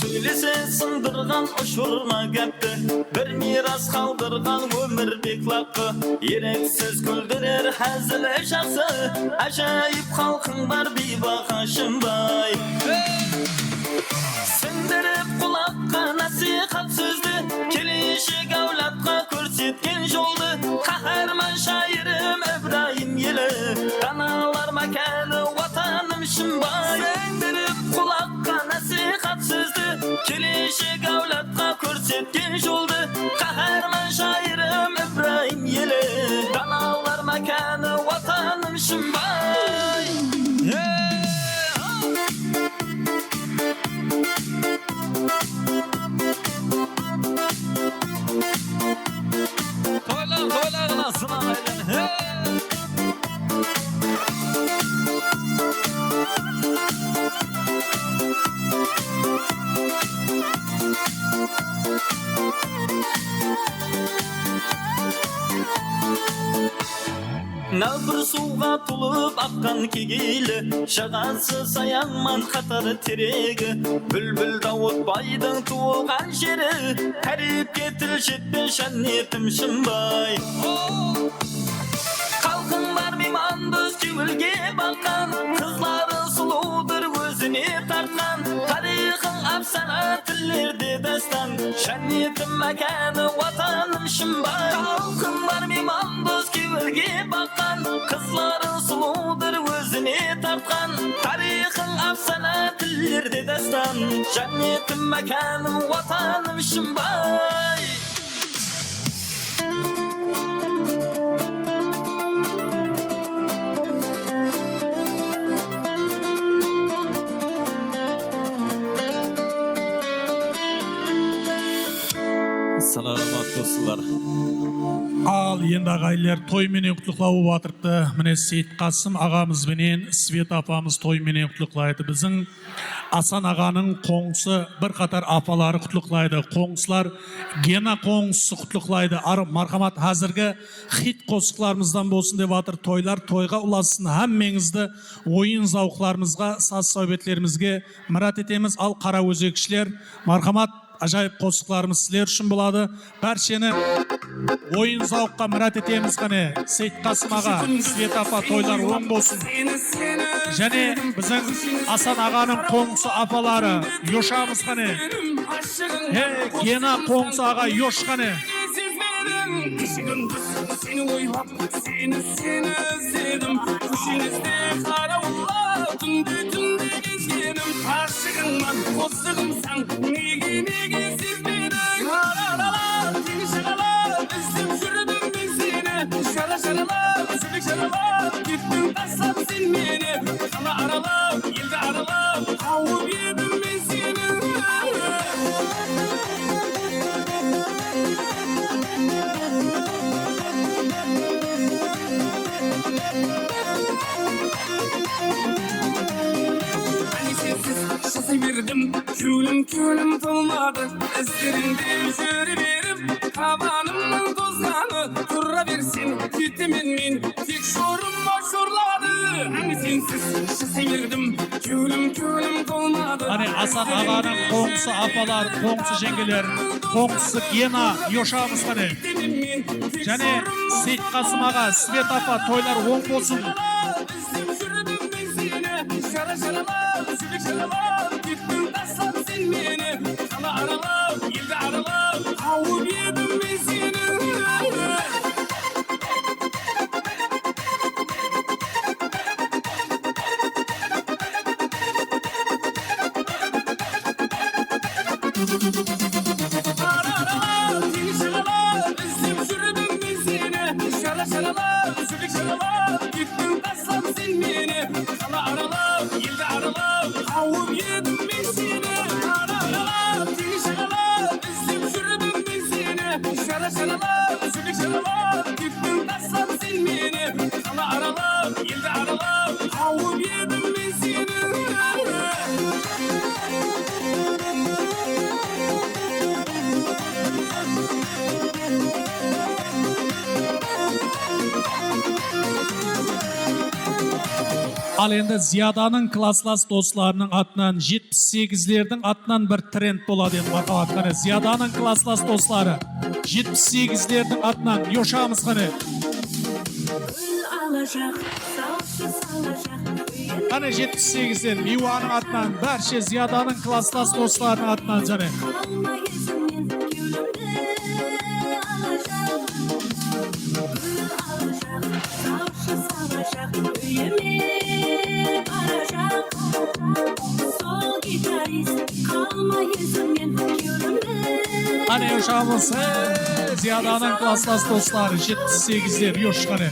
Söylese sındırgan uçurma gepti Bir miras kaldırgan ömür beklakı Yereksiz güldürür hazil eşası Acayip halkın var bir bakışınbay Sindirip kulakka nasihat sözdü Kelişi gavlatka körsetken joldu Kaharman şairim İbrahim Yeli Kanalar makanı vatanım Şımbay Sindirip kulakka nasihat sözdü Kelişi gavlatka körsetken joldu Kaharman şairim İbrahim Yeli Kanalar makanı vatanım Şımbay Toylar sınav edin Nalbır suğa tulup akkan kegili Şağası sayanman katarı teregi Bülbül Davut baydın tuğulgan şeri Karip getil şetme şannetim Şımbay Kalkın var miman düz cüvülge bakkan Kızların suludur gözünü tartkan Tarihın afsana tillerde destan Şannetim mekanı vatanım Şımbay Kalkın var miman düz cüvülge bakkan Kızların suludur gözünü tartkan Tarihın afsana tillerde destan Şannetim mekanım vatanım Şımbay Salamat dostlar. Al енді ағайлар той менен құтлықлауы батырды. Міне Сейт Қасым ағамыз менен Свет апамыз той менен құтлықлайды. Біздің Асан ағаның қоңсы бір қатар апалары құтлықлайды. Қоңсылар Гена қоңсы құтлықлайды. Мархамат қазіргі хит қосықларымыздан болсын деп батыр. Тойлар тойға ұласын. Әммеңізді ойын зауқларымызға, саз сәубетлерімізге мұрат етеміз. Ал қара өзекшілер, мархамат Ажайып қосықларымыз сілер үшін болады. Бәршені ойын зауққа мұрат етеміз қане. Сейт Қасым аға, Свет апа тойлар оң болсын. Және біздің Асан ағаның қоңсы апалары Йошамыз қане. Гена қоңсы аға Йош қане. Seni oylap, seni özledim. Kuşinizde karavuladım, bütünde gezgenim. Aşığınman, bozduğumsan, nege sizmedin. Ararala, seni şarala, üstüm şürdüm ben seni. Şarala, sülük şarala, gittin taslap sen beni. Kala arala, yılda arala, kavup yedim ben seni. Sevirdim, külüm dolmadı. Eslerinde yürüverim, kabanımın tozlanı. Durra versin, gittimin min, tek şorum boşurladı. Hani sensiz sevirdim, külüm dolmadı. Hani Hasan ağanın қоңсы апалар, қоңсы жеңгелер, қоңсы Гена Йошамыз қане. Және Сейт Қасым аға, Свет апа тойлар оң болсын. Gittin taslap sen beni. Kala aralap, yılda aralap, kavup yedim ben seni. Aralap, seni şaralap, üstüm şürdüm ben seni. Şaralap, sülük şaralap, gittin taslap sen beni. Kala aralap, yılda aralap, kavup yedim ben seni. Aralap, seni şaralap, üstüm şürdüm ben seni. Şaralap, sülük şaralap, gittin taslap sen beni. Kala aralap, yılda aralap, kavup yedim ben seni. Ал енді Зияданың класслас достарының атынан 78-лердің атынан бір тренд болады енді мархабат қане. Зияданың класслас достары 78-лердің атынан йошамыз қане. Қане 78-лер Миуаның атынан, бәрше Зияданың класслас достарының атынан және. Қане йошамыз, Зияданың класслас достары 78-лер йош қане.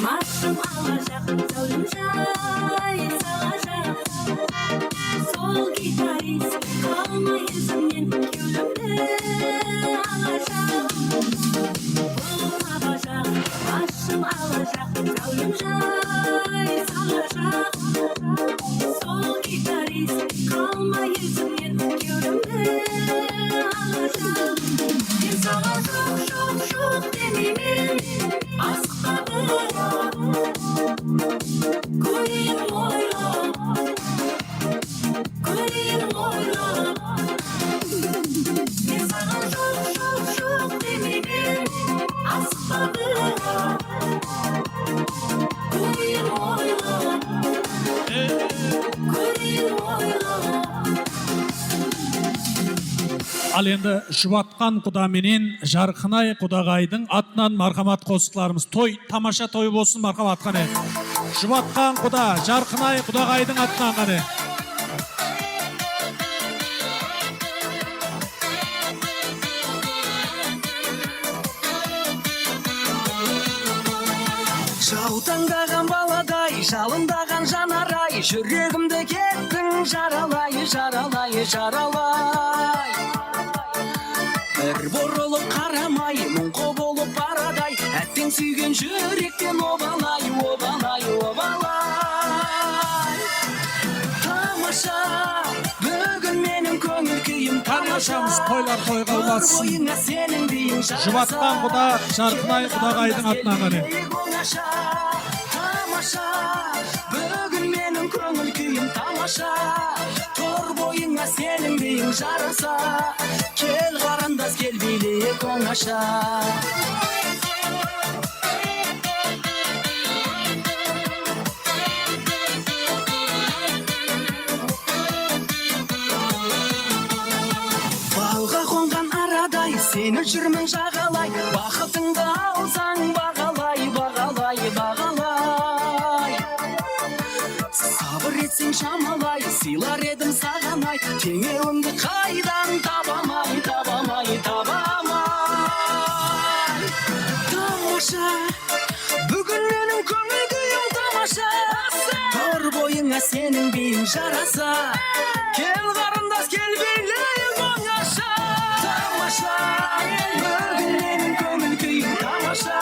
Маршым алажақ, зәулім жай салажақ. Сол гитарист қалмай ізімнен кеулімді алажақ. Бұл табажақ, маршым алажақ, зәулім жай салажақ. Сол гитарист қалмай ізімнен кеулімді алажақ. Мен саған жоқ демеймін, Ал енді жұбатқан құда менен Жарқынай құдағайдың атынан мархамат қосықларымыз. Той, тамаша той болсын мархамат қане. Жұбатқан құда, Жарқынай құдағайдың атынан қане. Жаутаңдаған баладай, жалындаған жанарай, жүрегімді кеттің жаралай, жаралай, жаралай. Бір бұрылып қарамай, мұңқы болып барадай, әттен сүйген жүректен обалай, обалай, обалай. Тамаша, бүгін менің көңіл күйім Тамашамыз тойлар тойға ұласын. Жұбатқан құда, Жарқынай құдағайдың атынан қане. Тамаша, бүгін менің көңіл күйім тамаша. Тор бойыңа сенің дейін жараса. Кел қарындас, кел билейік оңаша. Балға қонған арадай, сені жүрмін жағалай. Бақытыңды алсаң бағалай, бағалай, бағалай. Сабыр етсең шамалай, сыйлар едім сағанай. Теңеуіңді қайдан табамай, табамай, табамай. Тамаша, бүгін менің көңіл күйім тамаша. Тор бойыңа сенің биің жараса. Кел қарындас, кел билейік оңаша. Тамаша, бүгін менің көңіл күйім тамаша.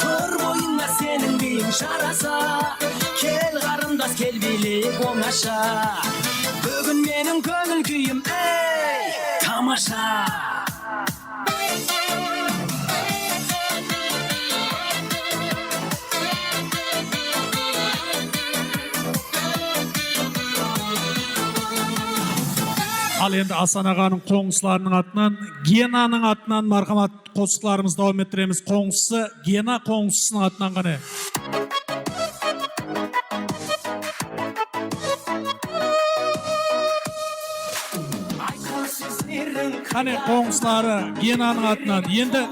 Тор бойыңа сенің биің жараса. Кел қарындас, кел билейік оңаша. Бүгін менің көңіл күйім тамаша. Ал енді Асан ағаның қоңсыларының атынан, Генаның атынан мархамат қосықларымыз дауам еттіреміз. Қоңсысы, Гена қоңсысының атынан қане. Қане қоңсылары Генаның атынан. Енді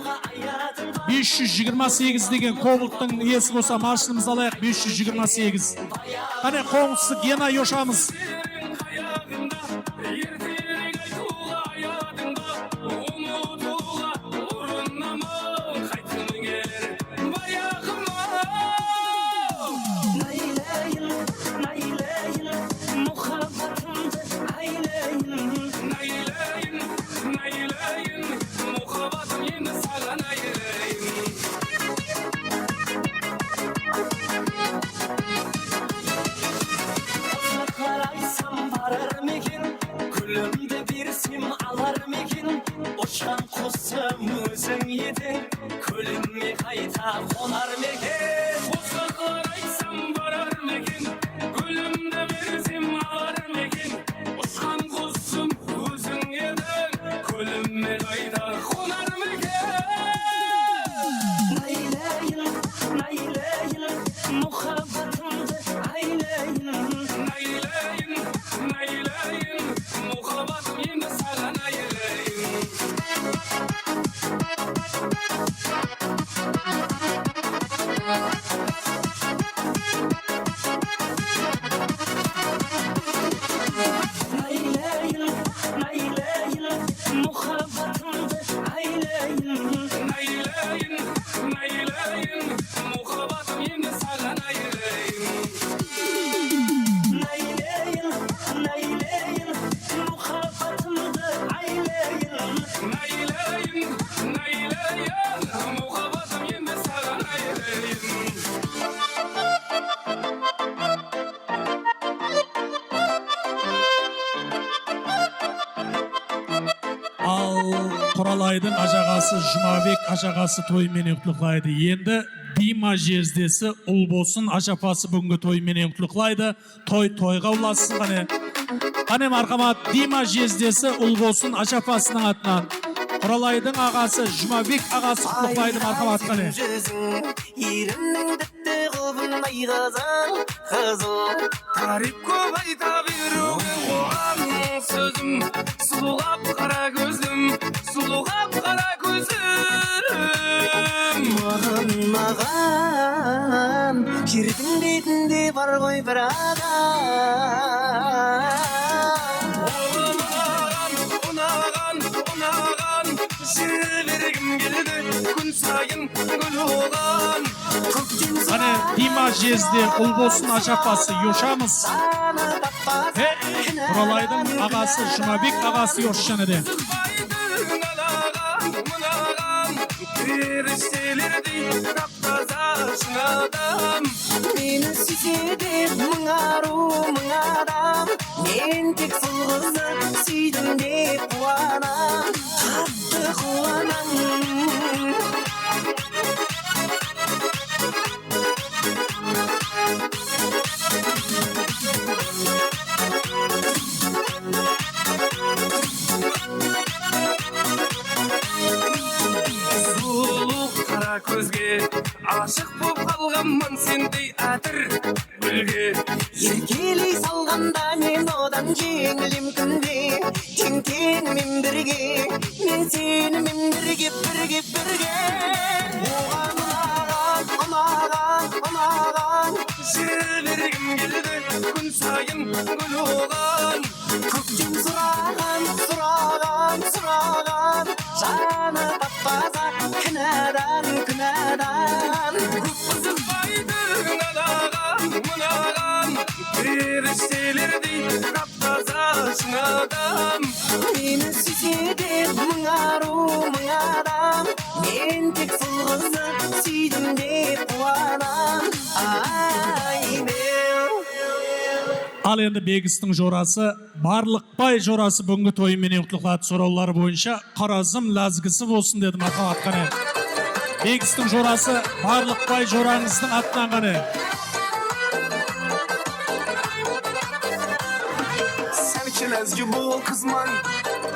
528 деген кобылттың иесі болса маршымыз алайық. 528. Қане қоңсысы Гена йошамыз. алар мекен ұшқан құсым өзің едің көліме қайта қонар мекен осы қарайсам барар мекен гүлімді берсем алар мекен ұшқан құсым өзің едің көліме қайта қонар мекен найлайын найлайын мұхаббатымды айлайын найлайын найлайын мұхаббатым енді саған айлайын найлайын найлайын мұхаббатымды айлайын найлайын найлайын мұхаббатым енді саған айлайын найлайын найлайын мұхаббатымды айлайын найлайын найлайын мұхаббатым енді саған айлайын Ал Құралайдың ажағасы Жұмабек ажағасы тойменен құттықтайды. Енді Дима жездесі Ұлбосын ажапасы бүгінгі тойменен құттықтайды. Тойға ұласын қане. Қане марқамат Дима жездесі Ұлбосын ажапасының атынан. Құралайдың ағасы Жұмабек ағасы құттықтайды марқамат қане. Ерімнің дітті құбындай қызыл тариф көп айта беруге қоған сөзім сұлуғап қара көзім сұлуғап қара көзім маған жердің бетінде бар ғой бір адам ұнаған жүре бергім келді күн сайын гүл оған Қане Дима жезде Ұлбосын ажапасы йошамыз. Құралайдың ағасы Жұмабек ағасы йошшаныды. Періштелердей тап-таза шын адам мені сүйседе мың ару мың адам мен тек сол қызды сүйдім деп қуанам қатты қуанам көзге ашық боп қалғанмын сендей әтір гүлге еркелей салғанда мен одан жеңілем күнде тең-теңмен бірге мен сенімен бірге оған ұнаған жүре бергім келді күн сайын гүл оған көктем сұраған жаны тап-таза күнәдан мынаған періштелердей тап-таза шын адам мені сүйседе мың ару мың адам мен тек сол қызды сүйдім деп қуанам Ал енді Бегістің жорасы, барлық бай жорасы бүгінгі тойменен құттықтады сұраулары бойынша қаразым ләзгісі болсын деді мақалат қане. Бегістің жорасы, барлық бай жораңыздың атынан қане. Сәлкен әзгі бұл қызман,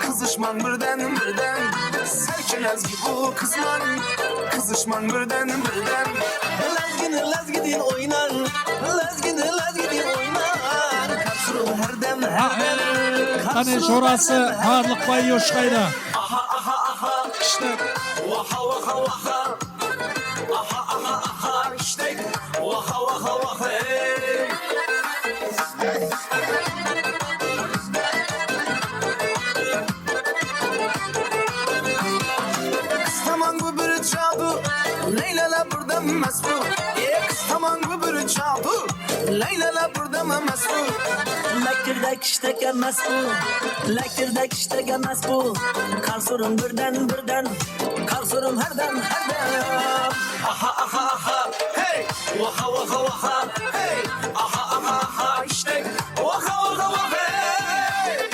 қызышман бірден Сәлкен әзгі бұл қызман, қызышман бірден Ләзгіні ойнан, ләзгіні ойнан Қане жорасы, барлық бай ешқайда. Іштік. Tamam bu bir çaldı, Leyla'la burada mesbu. Tamam bu bir çaldı, Leyla'la burada mesbu. Lakirdek iştek emas bu, lakirdek iştek emas bu. Kalsurum birden, kalsurum herden. Aha, hey, vaha, hey, aha, iştek, vaha, hey.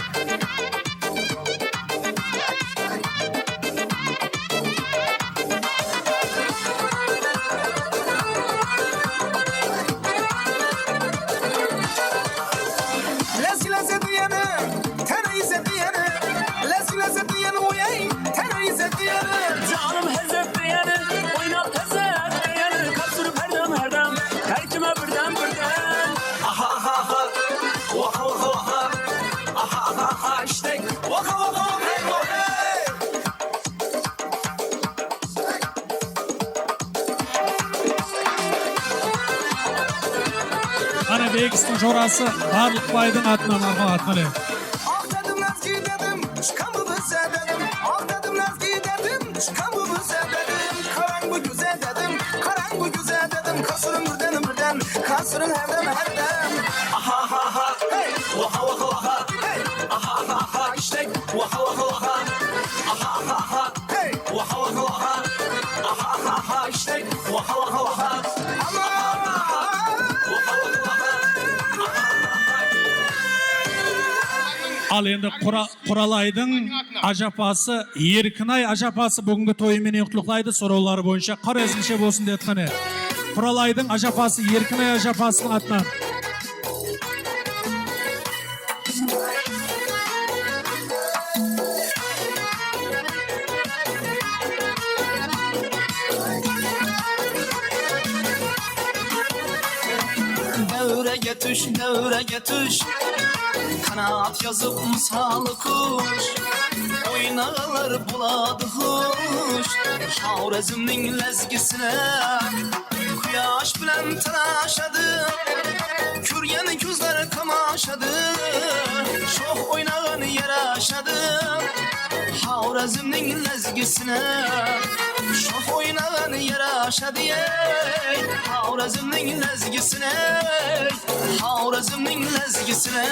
Ana Begist'in jorası barlık baydın atına marhamat qilib. Ah dedim Nazgi dedim, çıkan bu bize dedim. Ah dedim Nazgi dedim, çıkan bu bize dedim. Karan bu güzel dedim, karan bu güzel dedim. Kasırın birden, kasırın herden. Aha ha ha, hey, vaha vaha vaha, hey, aha ha ha, işte vaha vaha vaha. Aha ha ha, hey, vaha vaha vaha. Aha ha ha, işte vaha vaha vaha. Al endi Quralaydın ajapası, Erkinay ajapası bugünkü toyu meni qutluklaydı soraulary boyunça qara ezmişe bolsun dep atqany. Quralaydın ajapası, Erkinay ajapasının atынан. Devreye tuş Kanat yazıp misalı kuş Oynalar buladı huş Havrezmning lezgisine Kuyaş bilen tanaşadı Kürgen gözler kamaşadı Şoh oynağın yaraşadı Havrezmning lezgisine Şoh oynağın yaraşadı Havrezmning lezgisine Havrezmning lezgisine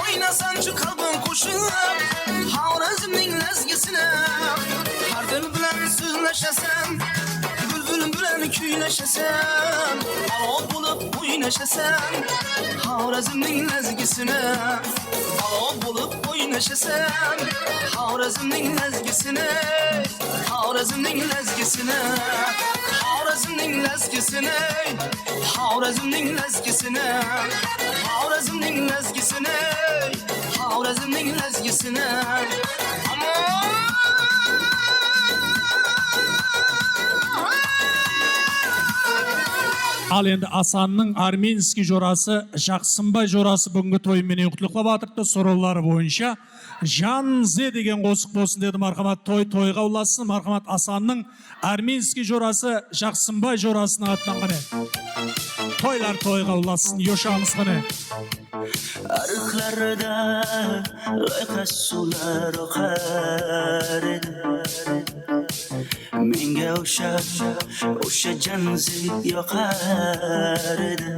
Oynasançı kalbim koşup Havrezmning lezgisine Har dil bilen sözleşesem Bülbül bilen kuyleşesem Alov bulup oynaşesem Havrezmning lezgisine Alov bulup oynaşesem Havrezmning lezgisine Havrezmning lezgisine Havrezmning lezgisine Havrezmning lezgisine Havrezmning lezgisine Havrezmning lezgisine Al endi Asanның Armenski jorası, Жақсынбай jorası bugünkü toyu meni qutlukla batırdı soraulary boyunça Jan Z degen qosuq bolsun dedi marhamat toyga ulasın marhamat Asanның Armenski jorası, Жақсынбай jorasının atынан qane. Toylar toyga ulasın, yoşağımız qane. Arıklarda loyqa sular oqar edi Menga o'sha janzi yoqar edi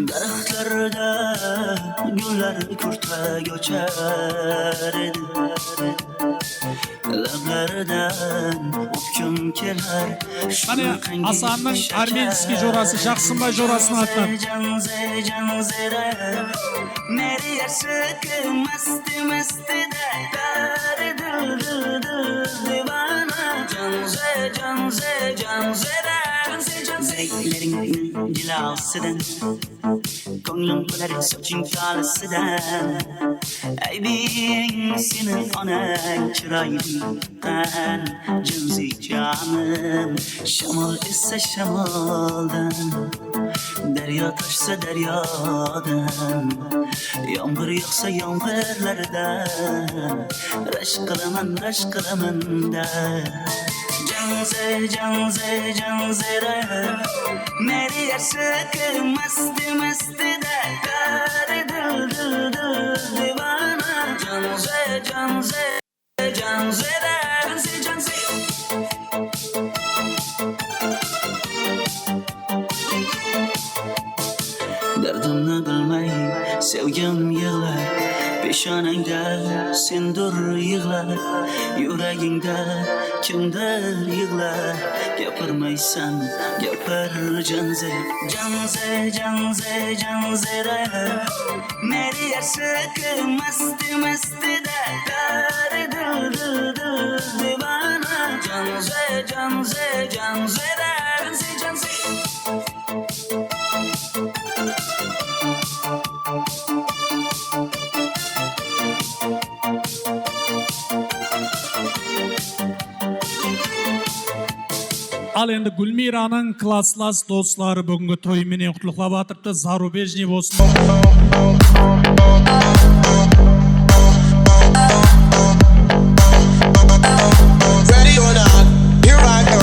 Daraxtlarda gullar kurtak ochar edi Lablardan o'pkim kelar Qani Asanның Armenski jorası, Жақсынбай jorasının atından. मेरी अशक मस्त मस्त दर दिल दिल दिल दीवाना Zevklerinin cilasıdan Ko'nglim qolar soching tolasidan Aybing sening onang chiroylidan Jinsi jonim Shamol esa shamoldan Daryo toshsa daryodan Yomg'ir yog'sa yomg'irlardan Rashk qilaman da Janzera Meri aşık mast mast da Dar dil dil dil divana Janzera Derdimni bilmay sevgim yig'lar Peshonangda sendur yig'lar, yuragingda kimdir yig'lar. Gapirmaysan, gapir janze, janze, janze, janzera. Meri aşık masti masti da kar dil dil dil divana. Janze, janze, janzera, janze, janze. Al endi Gulmiraның klasslas dostlары бүгінгі той менен құтлықлап атырды. Зарубежный болсын. Ready or not, here I go.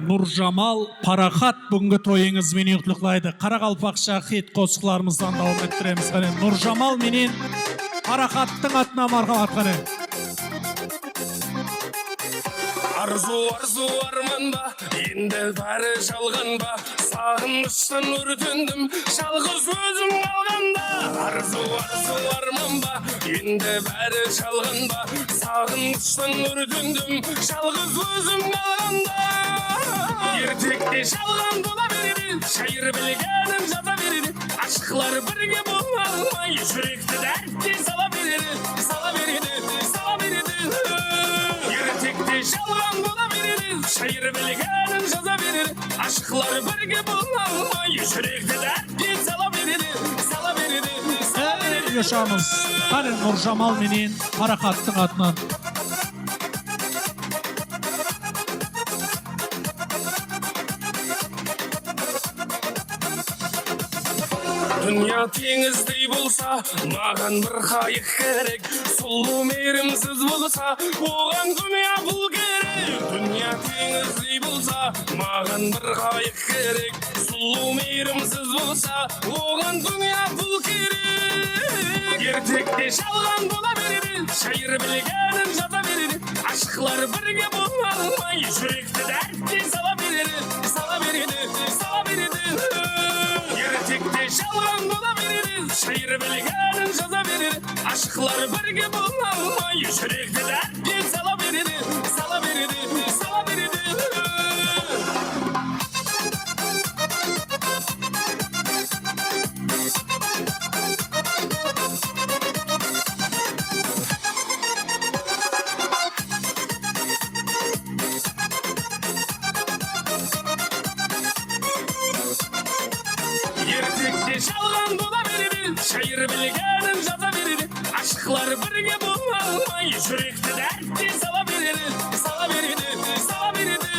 Нұржамал Парахат бүгінгі тойыңыз менен құтлықлайды. Қарақалпақша хит қосықларымыздан дауам еттіреміз. Нұржамал менен Парахаттың атына мархамат қане. Арзу арзу арман ба, енді бәрі жалған ба, сағыныштан өртендім, жалғыз өзім қалғанда. Арзу арзу арман ба, енді бәрі жалған ба, сағыныштан өртендім, жалғыз өзім қалғанда. Ертекте жалған бола береді, шайыр білгенін жаза береді, ашықлар бірге бола алмай, жүректі дәртке сала береді, сала береді, сала береді. Ертекте жалған бола береді, шайыр білгенін жаза береді, ашықлар бірге бола алмай, жүректі дәртке сала береді, сала береді, сала береді. Yaşamız. Hadi Nurjamal menен Parахаттың атынан. Dünya tеңіздей болса, маған бір қайық керек. Сұлу мейірімсіз болса, оған дүния бұл керек. Dünya tеңіздей болса, маған бір қайық керек. Сұлу мейірімсіз болса, оған дүния бұл керек. Ертекте жалған бола береді, шайыр білгенін жаза береді, ашықлар бірге бола алмай, жүректі дәртке сала береді, сала береді, сала береді. Ертекте жалған бола береді, шайыр білгенін жаза береді, ашықлар бірге бола алмай, жүректі дәртке сала береді, сала береді, сала береді. Ертекте жалған бола береді, шайыр білгенін жаза береді, ашықлар бірге бола алмай, жүректі дәртке сала береді, сала береді, сала береді.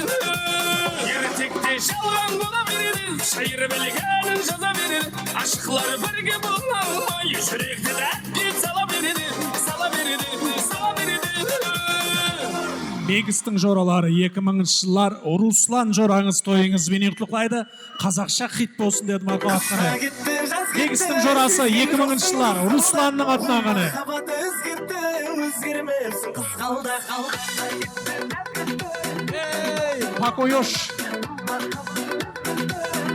Ертекте жалған бола береді, Şair bilgenin jaza verir. Aşıklar birge bulmay. Yürekte dert sala verir. Sala verir. Sala verir. Бегістің жоралары 2000 жыллар Руслан жораңыз тойыңызбен құттықтайды. Қазақша хит болсын деді марқабатқаны. Бегістің жорасы 2000 жыллар Русланның атынан ғаны. Покойош.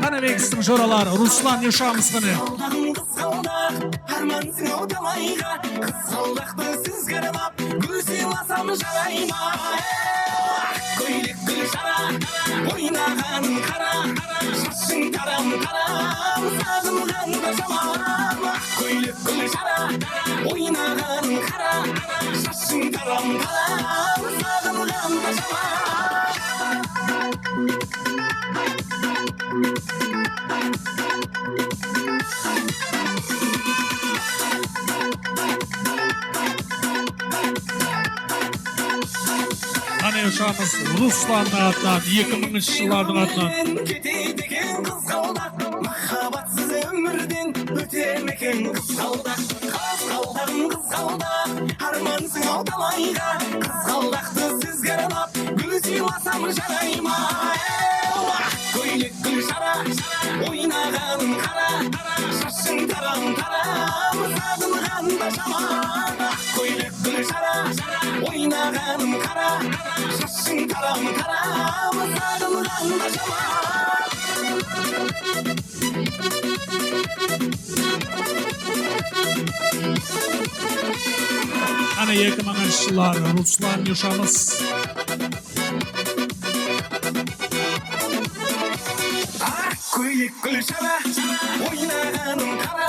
Қаны бегістің жоралары Руслан ешамыз ғаны. Армансың аудалайға, қызғалдақты сіз қаралап, гүл сыйласам жарайма. Көйлек гүл жара, ойнағаның қара, шашың тарам тарам, сағынғанда жаман. Көйлек гүл жара, ойнағаның қара, шашың тарам тарам, сағынғанда жаман. Қаны ешамыз Русланның атынан 2000 жыллардың атынан. Кетейді екен қызғалдақ, махаббатсыз өмірден өтер ме екен қызғалдақ. Қызғалдағым қызғалдақ, армансың ау талайға, қызғалдақты сізге арнап, гүл сыйласам жарайма. Көйлек гүл жара, ойнағаның қара, шашың тарам тарам, сағынғанда жаман. Көйлек гүл жара, ойнағаның қара, шашың тарам тарам, сағынғанда жаман. Қаны 2000 жыллар Руслан ешамыз. Көйлек гүл жара, ойнағаның қара,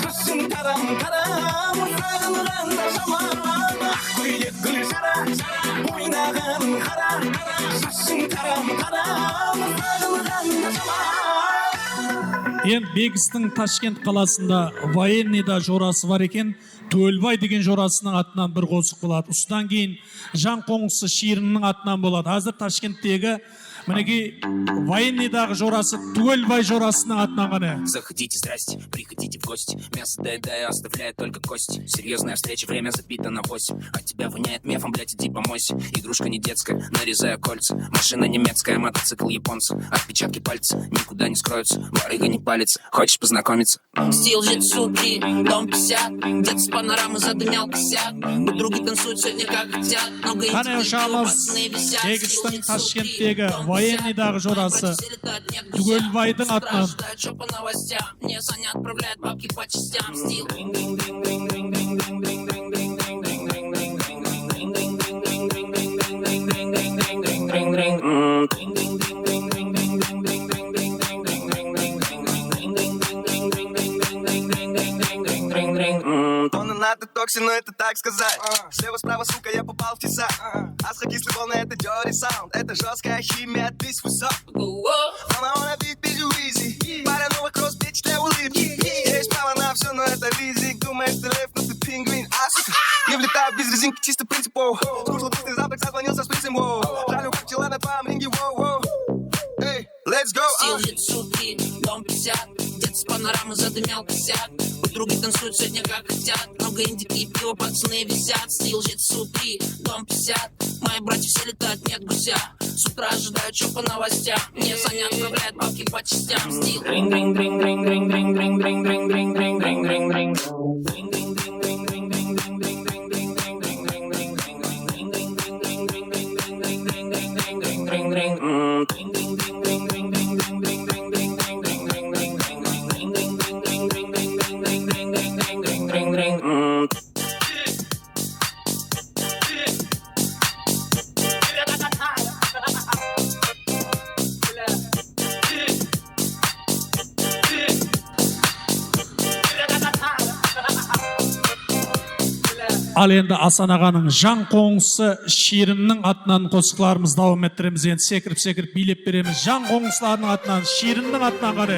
шашың тарам тарам, сағынғанда жаман. Көйлек гүл жара, ойнағаның қара, шашың тарам тарам, сағынғанда жаман. Енді Бегістің Ташкент қаласында военныйда жорасы бар екен. Төлбай деген жорасының атынан бір қосық болады. Ұстан кейін Жан қоңысы шиырының атынан болады. Азыр Ташкенттегі мінеки военныйдағы жорасы Төлбай жорасының атынан ғана. Заходите, здрасте, приходите в гости. Мясо доедаю, оставляет только кости. Серьезная встреча, время забито на 8. От тебя воняет мефом, блядь, иди помойся. Игрушка не детская, нарезаю кольца. Машина немецкая, мотоцикл японца. Отпечатки пальца никуда не скроются. Барыга не палится, хочешь познакомиться? Стил жит сутки, дом 50. Где-то с панорамы задымял косяк. Подруги танцуют сегодня как хотят. Қаны ошамыз Бегістің Ташкенттегі военныйдағы жорасы Төлбайдың атынан. Мне Саня отправляет бабки по частям. Стил. Это токсин, но это так сказать. Слева-справа, сука, я попал в тесак. Асхокислый волны, это dirty sound. Это жесткая химия, ты высок. Мама, wanna big bitch, easy. Паря новых кросс, bitch, для улыбки. Есть право на все, но это ризик. Думаешь, ты лев, но ты пингвин. А, сука, я влетаю без резинки, чисто принципов. Скушал быстрый завтрак, созвонился с принцем. Жалю, как пчела на твоем ринге. Эй, let's go. Стил жит сутки, дом 50. Где-то с панорамы задымял косяк. Подруги танцуют сегодня как хотят. Много индики и пиво, пацаны висят. Стил жит сутки, дом 50. Мои братья все летают, нет гуся. С утра ожидают, что по новостям. Мне Саня отправляет бабки по частям. Стил. Ал енді Асан ағаның Жан қоңысы шиырының атынан қосықларымыз дауам еттіреміз. Енді секіріп билеп береміз. Жан қоңысыларының атынан, шиырының атынан қары.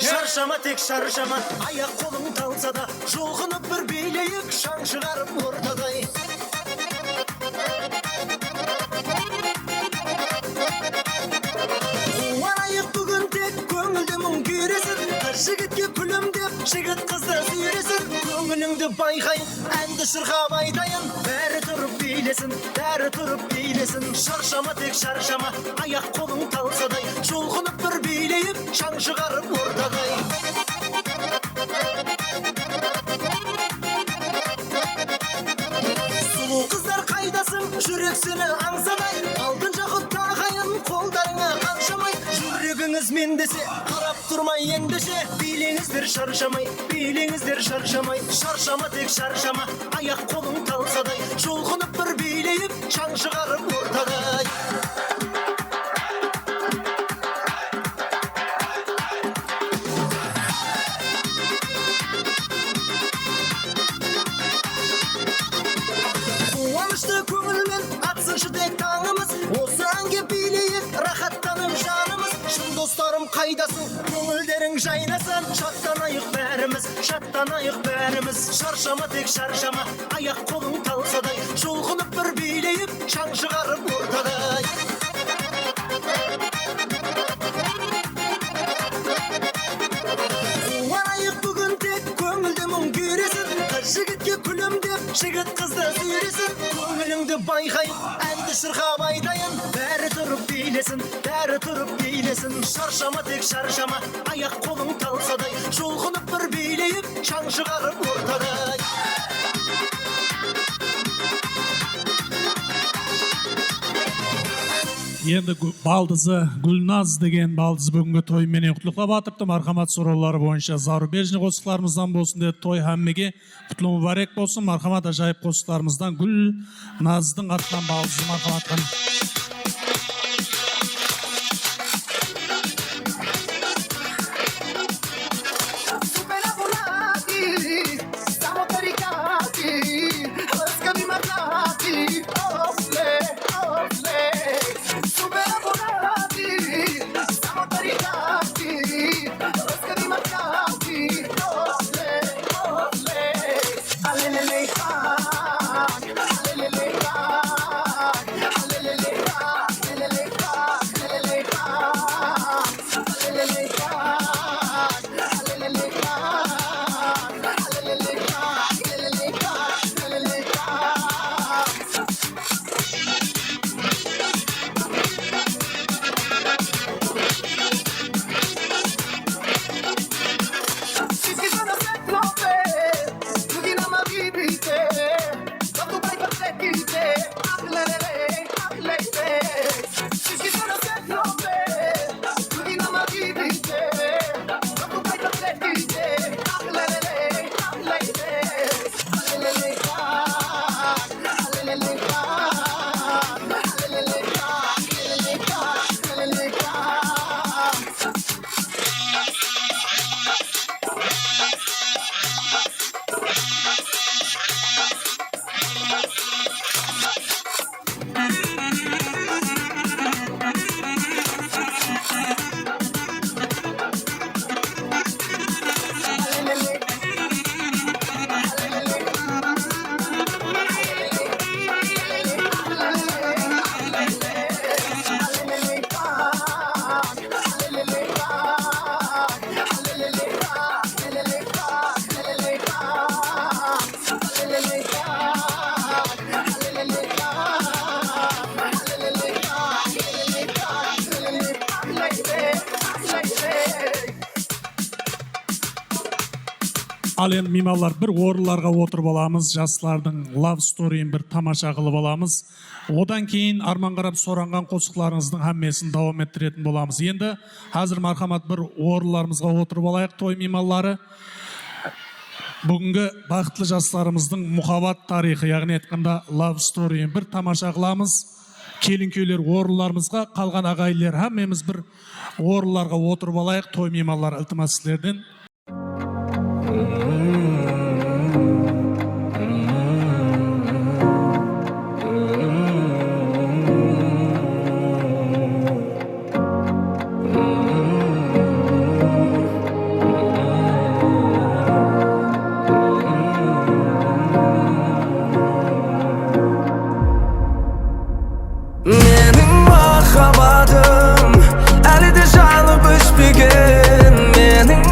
Шаршама тек шаршама, аяқ қолың талса да, жұлқынып бір билейік, шаң шығарып ортадай. Қуанайық бүгін тек көңіл жігітке күлім деп жігіт қызды сүйресін, көңіліңді байқайын, әнді шырқап айтайын. Бәрі тұрып билесін, бәрі тұрып билесін. Шаршама тек шаршама, аяқ қолың талсадай, жұлқынып бір билейіп, шаң шығарып ортадай. Сұлу қыздар қайдасың, жүрек сені аңсамай, алтын жақұт тағайын, қолдарыңа қаншамай. Жүрегіңіз мен десе, қарап тұрмай ендеше, билеңіздер шаршамай, билеңіздер шаршамай. Шаршама тек шаршама, аяқ қолың талсадай, жұлқынып бір билейіп, шаң шығарып ортадай. Қуанышты көңілмен атсыншы тек таңымыз, осы әнге билейік, рахаттанып жанымыз. Шын достарым қайдасың, көңілдерің жайнасын, шаттанайық бәріміз, шаттанайық бәріміз. Шаршама тек шаршама, аяқ қолың талсадай, жұлқынып бір билейіп, шаң шығарып ортадай. Қуанайық бүгін тек көңілді мұң күйресін, қыз жігітке күлім деп жігіт қызды сүйресін, көңіліңді байқайын, әнді шырқап айтайын. Бәрі тұрып билесін, бәрі тұрып билесін. Шаршама тек шаршама, аяқ қолың талсадай, жұлқынып бір билейіп, шаң шығарып ортадай. Енді балдызы Гүлназ деген балдыз бүгінгі тойменен құтлықлап атыпты. Мархамат сұраулары бойынша зарубежный қосықтарымыздан болсын деді. Той әммеге құтлы мүбәрек болсын. Мархамат ажайып қосықтарымыздан Гүлназдың артынан балдызы мархаматқан. Ал енді меймандар бір орынларға отырып аламыз, жастардың love story'ін бір тамаша қылып аламыз. Одан кейін арман қарап соранған қосықларыңыздың әммесін давам еттіретін боламыз. Енді қазір мархамат бір орынларымызға отырып алайық, той мейманлары. Бүгінгі бақытлы жастарымыздың мұхаббат тарихы, яғни айтқанда love story'ін бір тамаша қыламыз. Келін күйлер орынларымызға, қалған ағайлар әммеміз бір орынларға отырып алайық, той мейманлар ілтимас сіздерден. Менің махаббатым әлі де жанып өшпеген, менің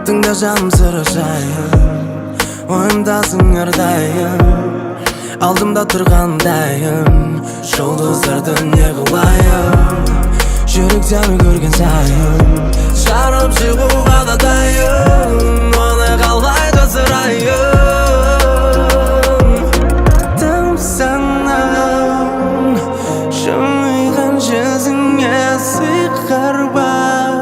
Tыңда жаным сыры жайым, ойымдасың әрдайым, алдымда тұрғандайым, жұлдыздарды не қылайым, жүрек сені көрген сайын, жарып шығуға да дайын, оны қалай жасырайын. Тым санам, жымиған жүзіңе сиқыр бар,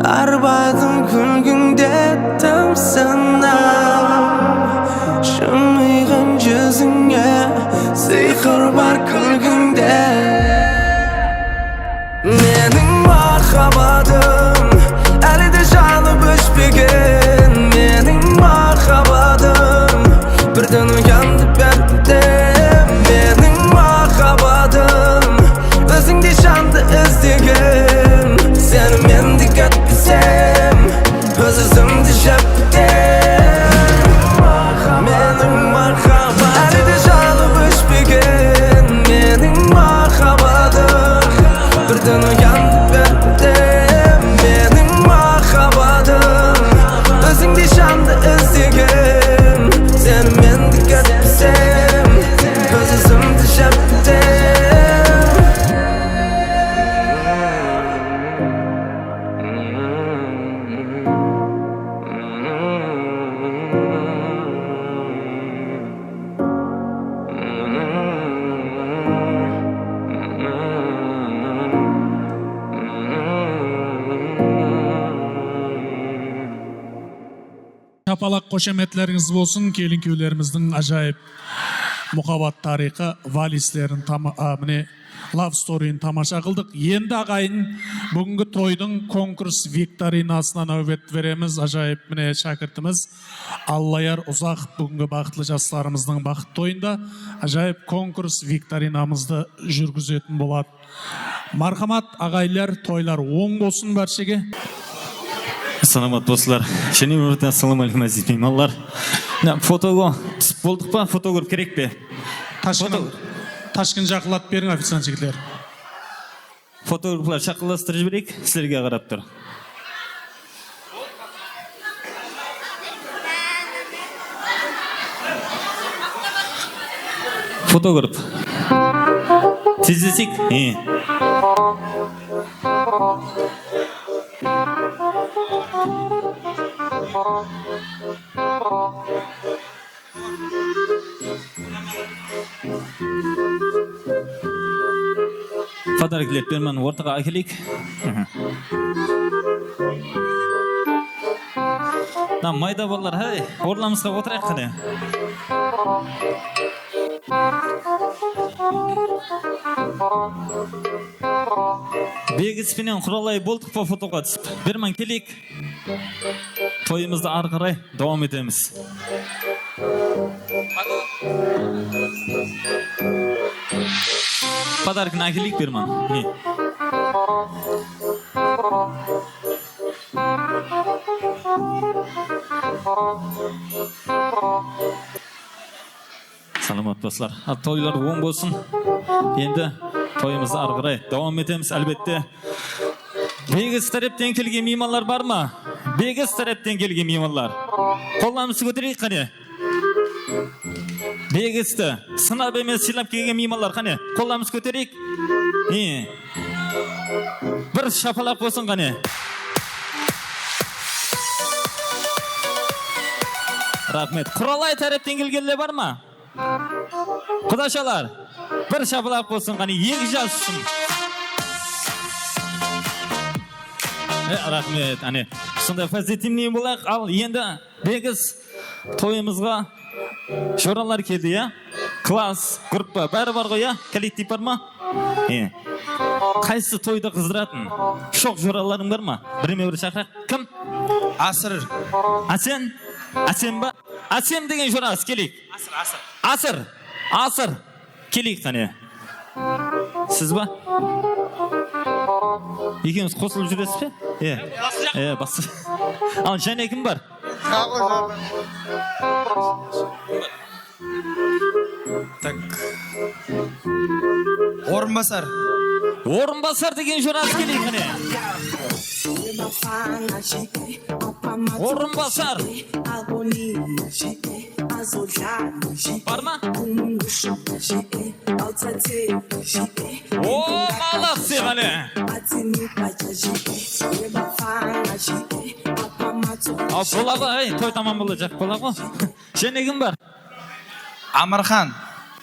арбадың күлгіңде тым санам, жымиған жүзіңе сиқыр бар күлгіңде. Менің махаббатым әлі де жанып өшпеген, менің махаббатым бірден оянды бәрінде. Менің махаббатым өзіңдей жанды іздеген, сені мен де кетпесем өз өзімді жеп бітем. Менің махаббатым әлі де жанып өшпеген, менің махаббатым бірден оянды бәрінде. Менің махаббатым өзіңдей жанды іздеген, сені мен де кетпесем өз өзімді жеп бітем. Шапалақ қошеметлеріңіз болсын, келін күйеулеріміздің ажайып мұқабат тарихы валистерін міне лав сторийін тамаша қылдық. Енді ағайын бүгінгі тойдың конкурс викторинасына нәубет береміз. Ажайып міне шәкіртіміз Аллаяр Ұзақ бүгінгі бақытлы жастарымыздың бақыт тойында ажайып конкурс викторинамызды жүргізетін болады. Мархамат ағайлар, тойлар оң болсын баршеге. Саламат достар, және өмірден салам алейкум әзиз меймандар. Фотоға түсіп болдық па? Фото көріп керек пе? Ташкын жақылат берің официант жігітлер. Фотографлар шақыластырып жіберейік, сіздерге қарап тұр. Фотограф. Тездесек? Подаркілер бермен ортаға әкелейік. Майда болар, орламызға отырайық қане. Бегіспенен құралай болдық па фотоға түсіп. Бермен келейік. Тойымызды ары қарай давам етеміз. Подаркын әкелейік Берман. Саламат достар. Тойлар оң болсын. Енді тойымызды ары қарай давам етеміз әлбетте. Бегіс тараптан келген меймандар бар ма? Бегіс тараптан келген меймандар. Қолдарыңызды көтерейік қане. Бегісті сынап емес сыйлап келген меймандар қане. Қолдарыңызды көтерейік. Бір шапалақ болсын қане. Рахмет. Құралай тараптан келгендер бар ма? Құдашалар, бір шапалақ болсын қане. Екі жазсын. Рахмет. Сондай позитивный болайық. Ал енді бегіс тойымызға жоралар келді, класс, группа, бәрі бар ғой, коллектив бар ма? Қайсы тойды қыздыратын? Шоқ жораларың бар ма? Біреме бір шақырақ. Кім? Асыр. Асен? Асен ба? Асен деген жорасы келейік. Асыр. Келейік қане. Сіз ба? Екеуміз қосылып жүресіз бе? Басы. Ал және кім бар? Так. Орынбасар. Орынбасар деген жорасы келейік қане. Орынбасар. Бар ма? О, молодцы, ғали. Ал болады, той тамам болacak, бола ғой. Және кім бар? Амырхан.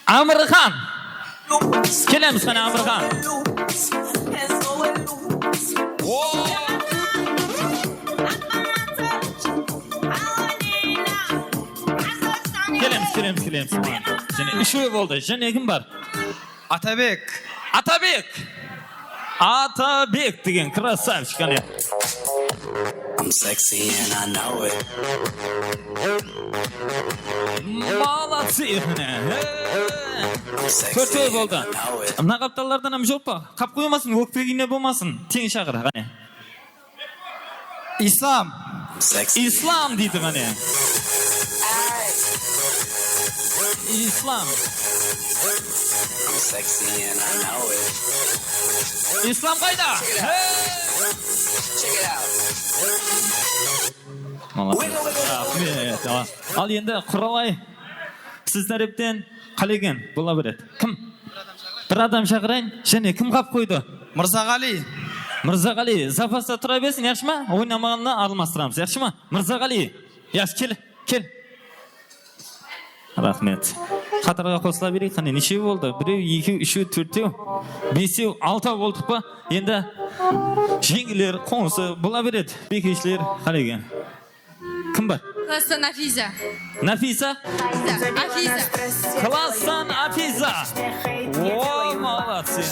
Амырхан. Келеміз қане Амырхан. Келеміз. Және үшеу болды. Және кім бар? Атабек. Атабек деген красавчик қане. Молодцы қане. Төртеу болды. Мына қапталардан ам жоқ па? Қап қоймасын, өкпегіне болмасын. Тең шақыр қане. Ислам дейді қане. Ислам қайда? Ал енді Құралай сіз тәрептен қалеген бола береді. Кім? Бір адам шақырайын, және кім қап қойды? Мырзағали, запаста тұра берсін, яқшы ма? Ойнамағанына арылмастырамыз, яқшы ма? Мырзағали, яқшы, кел. Рахмет. Қатарға қосыла берейік, қане нешеу болды? Біреу, екеу, үшеу, төртеу, бесеу, алтау болдық па? Енді жеңгілер, қонысы бола береді. Бекешілер қалеген. Кім бар? Класстан Афиза. Нафиса? Класстан Афиза. О, молодцы.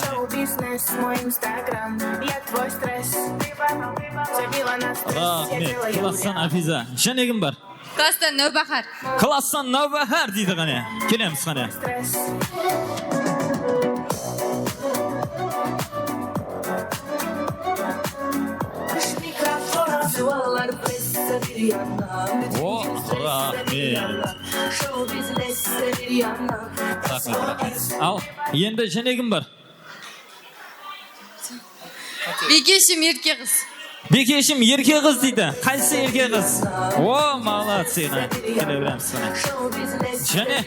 Рахмет. Класстан Афиза. Және кім бар? Класстан Нөбахар. Класстан Нөбахар дейді қане. Келеміз қане. О, рахмет. Ал, енді және кім бар? Бекешім ерке қыз. Бекешім ерке қыз дейді. Қайсы ерке қыз? О, молодцы. Келе береміз қане. Және?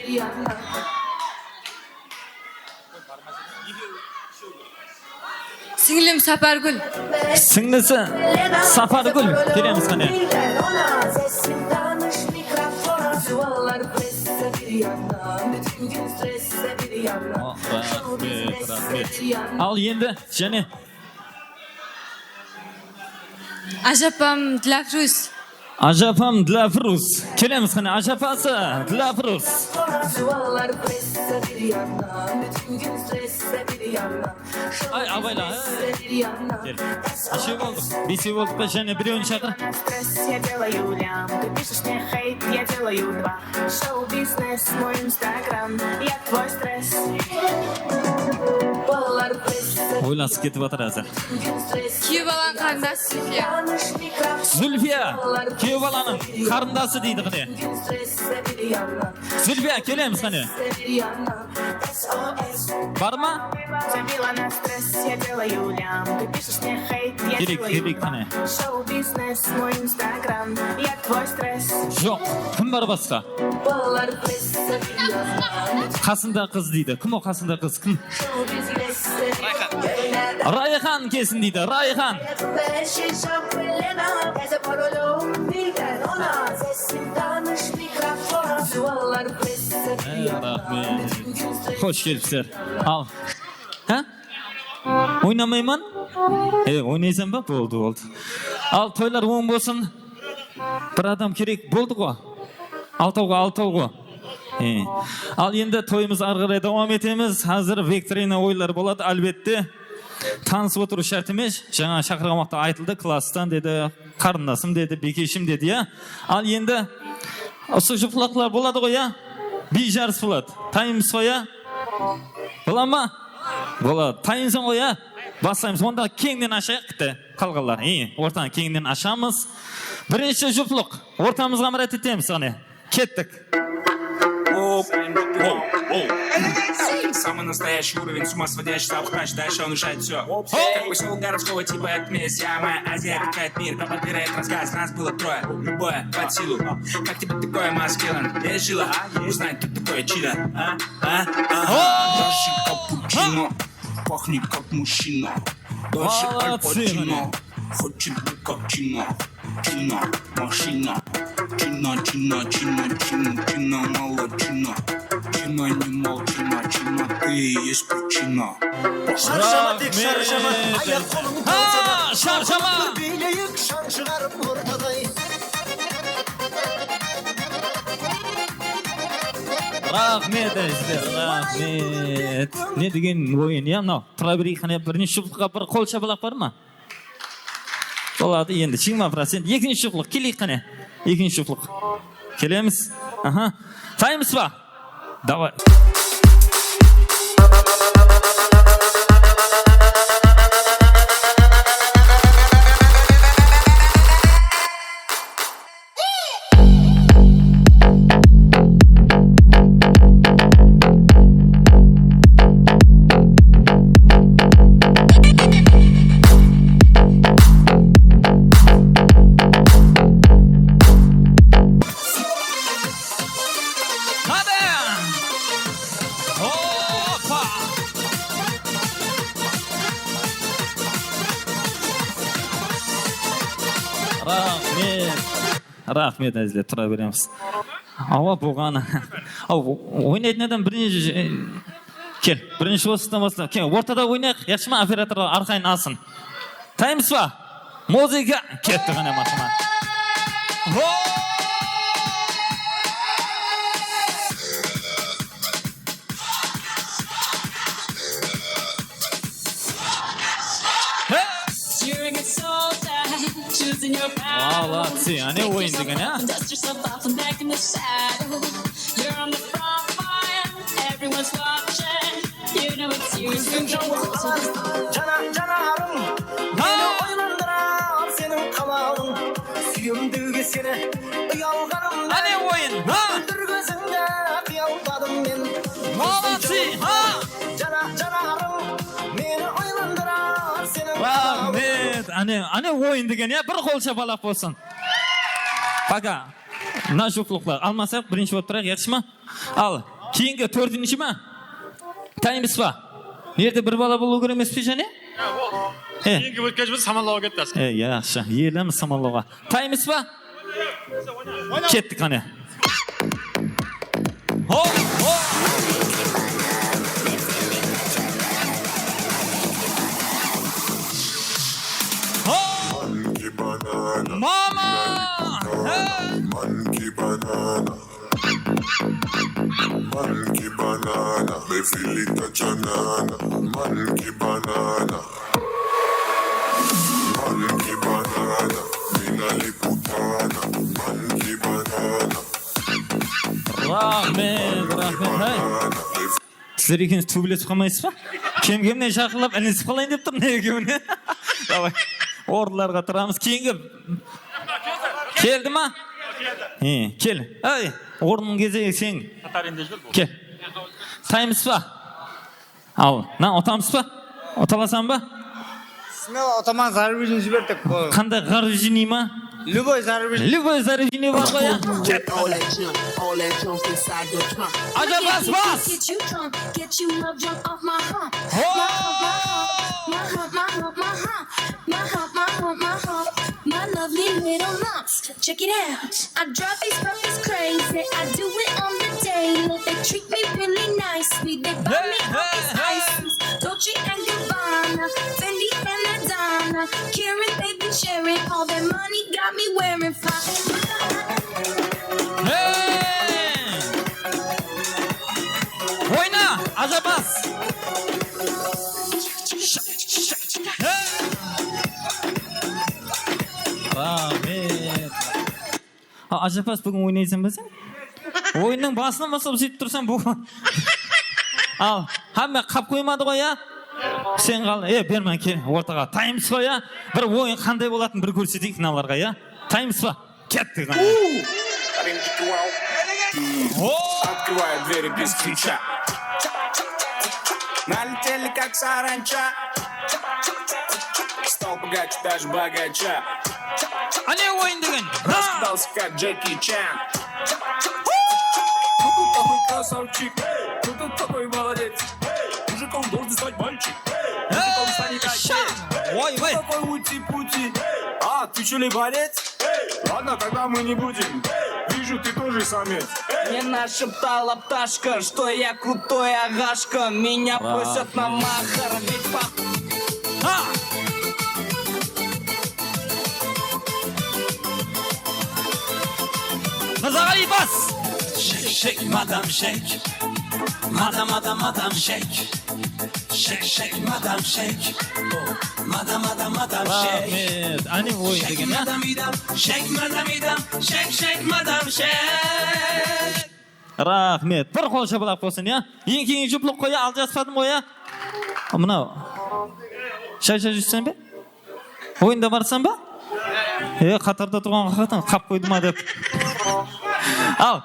Сіңлім Сапаргүл. Сіңлісі Сапаргүл. Келеміз қане. Рахмет. Ал енді және? Ажапам Длафрус. Ажапам Длафрус. Келеміз қане. Ажапасы Длафрус. Ай, абайла. Неше болдық? Бесе болдық па? Және біреуін шақыр. Ойласып кетіп атыр әзір. Күйеу баланың қарындасы Зүлфия. Зүлфия. Күйеу баланың қарындасы дейді қане. Зүлфия, келеміз қане. Бар ма? Керек қане. Жоқ, кім бар басқа? Қасында қыз дейді. Кім о қасында қыз? Кім? Райхан келсін дейді. Райхан. Рахмет. Хош келіпсіздер. Ал. Ойнамайман? Ойнайсың ба? Болды. Ал, тойлар оң болсын. Бір адам керек болды ғой. Алтауға. Ал енді тойымыз арғырай давам етеміз. Қазір викторина ойлар болады. Әлбетте танысып отыру шарт емес. Жаңа шақырғамақта айтылды. Класстан деді, қарындасым деді, бекешім деді. Ал енді осы жұпылақлар болады ғой, бей жарыс болады. Тайымыз қоя. Бола ма? Болады. Тайымызын қоя. Бастаймыз. Онда кеңден ашайық кітті. Қалғалар. Ортаны кеңден ашамыз. Бірінші жұпылық. Ортамызға мұрат етеміз. Кеттік. Самый настоящий уровень, с ума сводящий запахач, дальше он решает все. Как поселок городского типа, это месть. Я моя Азия, обретает мир, кто подбирает рассказ. Нас было трое, любое под силу. Как тебе такое, маскилан? Я жила, узнать, кто такое чудо. Дальше капучино, пахнет как мужчина. Дальше Аль Пачино, хочет быть как Чино. Чино, машина. Чино, чино, чино, чино, чино, мало чино. Чино, не молчина, чино, ты и есть причина. Шаршама тек шаршама, аяқ қолың талсама. Шаршама! Бір билейік шаң шығарып ортадай. Рахмет әзілер, рахмет. Не деген ойын, я мынау тұра берейік, қане бірінші жұптыққа бір қол шабалақ бар ма? Болады, енді 20%. Екінші жұптық, келейік қане. Екінші жұптық. Келеміз. Таймыз ба? Давай. Рахмет әзілер, тұра береміз. Ауа болғаны. Ойнайтын адам бірінші... Кел, бірінші осыдан бастап. Кел, ортада ойнайық, яқшы ма операторлар арқайын алсын. Таймыз ба? Музыка кетті ғана машина. Молодцы, они ойын деген, а? Жанарым, мені ойландырар сенің қалауың. Сүйемдіге сені ұялғанымда. Ане ойын, Мөлдір көзіңді қиялдадым мен. Молодцы, Жанарым, мені ойландырар сенің қалауың. Рахмет, ане ойын деген, я бір қол шапалақ болсын. Пока. Мына жұптықлар алмасақ, бірінші болып тұрайық, яқшы ма? Ал, кейінгі төртінші ма? Таймыз ба? Ерде бір бала болу керек емес пе және? Кейінгі өткеншіміз самалауға кеттіз. Яқшы, еліміз самалауға. Таймыз ба? Кеттік қане. Mama! Monkey banana. Monkey banana. Me feel it a banana. Monkey banana. Monkey banana. Minali putana. Monkey banana. Рахмет. Сіздер екеуіңіз төбелесіп қалмайсыз ба? Кем-кемнен шақырылып, ілінісіп қалайын деп тұрмын екеуіне. Давай. Ордыларға тұрамыз. Кейінгі... Келді ма? Кел. Ордының кезегі сен. Кел. Таймыз ба? Ал, отамыз ба? Оталасам ба? Смело отаман зарубежный жібердік. Қандай зарубежный ма? Любой зарубежный. Любой зарубежный бар ғой, а? Ажабас бас! My lovely little lumps, check it out. I drive these puppies crazy. I do it on the daily. They treat me really nicely. They buy me all these items, Dolce and Gabbana, Fendi and Adana. Karen, they be sharing all their money, got me wearing fine. Oyna, Ajabas. Рахмет. Ажапас бүгін ойнайсың ба сен? Ойынның басынан бастап сөйтіп тұрсаң бұл. Ал, хамма қап қоймады ғой, а? Сен қал, бермен кел, ортаға. Таймс ба, я? Бір ойын қандай болатын бір көрсетейік мыналарға, я? Таймс ба? Кетті ғана. Открывай двери без ключа. Налетели как саранча. Стал богаче, даже богача. Ане ойын деген. Раскидался как Джеки Чан. Кто тут такой красавчик? Кто тут такой молодец? Мужиком должен стать мальчик. Мужиком станет отец. Ой, Кто такой ути-пути? А, ты что ли борец? Ладно, тогда мы не будем. Вижу, ты тоже самец. Мне нашептала пташка, что я крутой агашка. Меня просят на махар, ведь по... Nazarali bas. Shake, shake, madam, shake. Madam, shake. Shake, shake, madam, shake. Oh, madam, shake. Aning o'yin degan, ya? Shake, madam, shake. Rahmet. Bir qo'l shabalaq bo'lsin, ya. Eng jupliq qo'ya, aljaspatni qo'ya. Mana shaycha jussen be? O'yinda borsan ba? Qatarda turgan qaqatan qap qo'ydima deb. Al.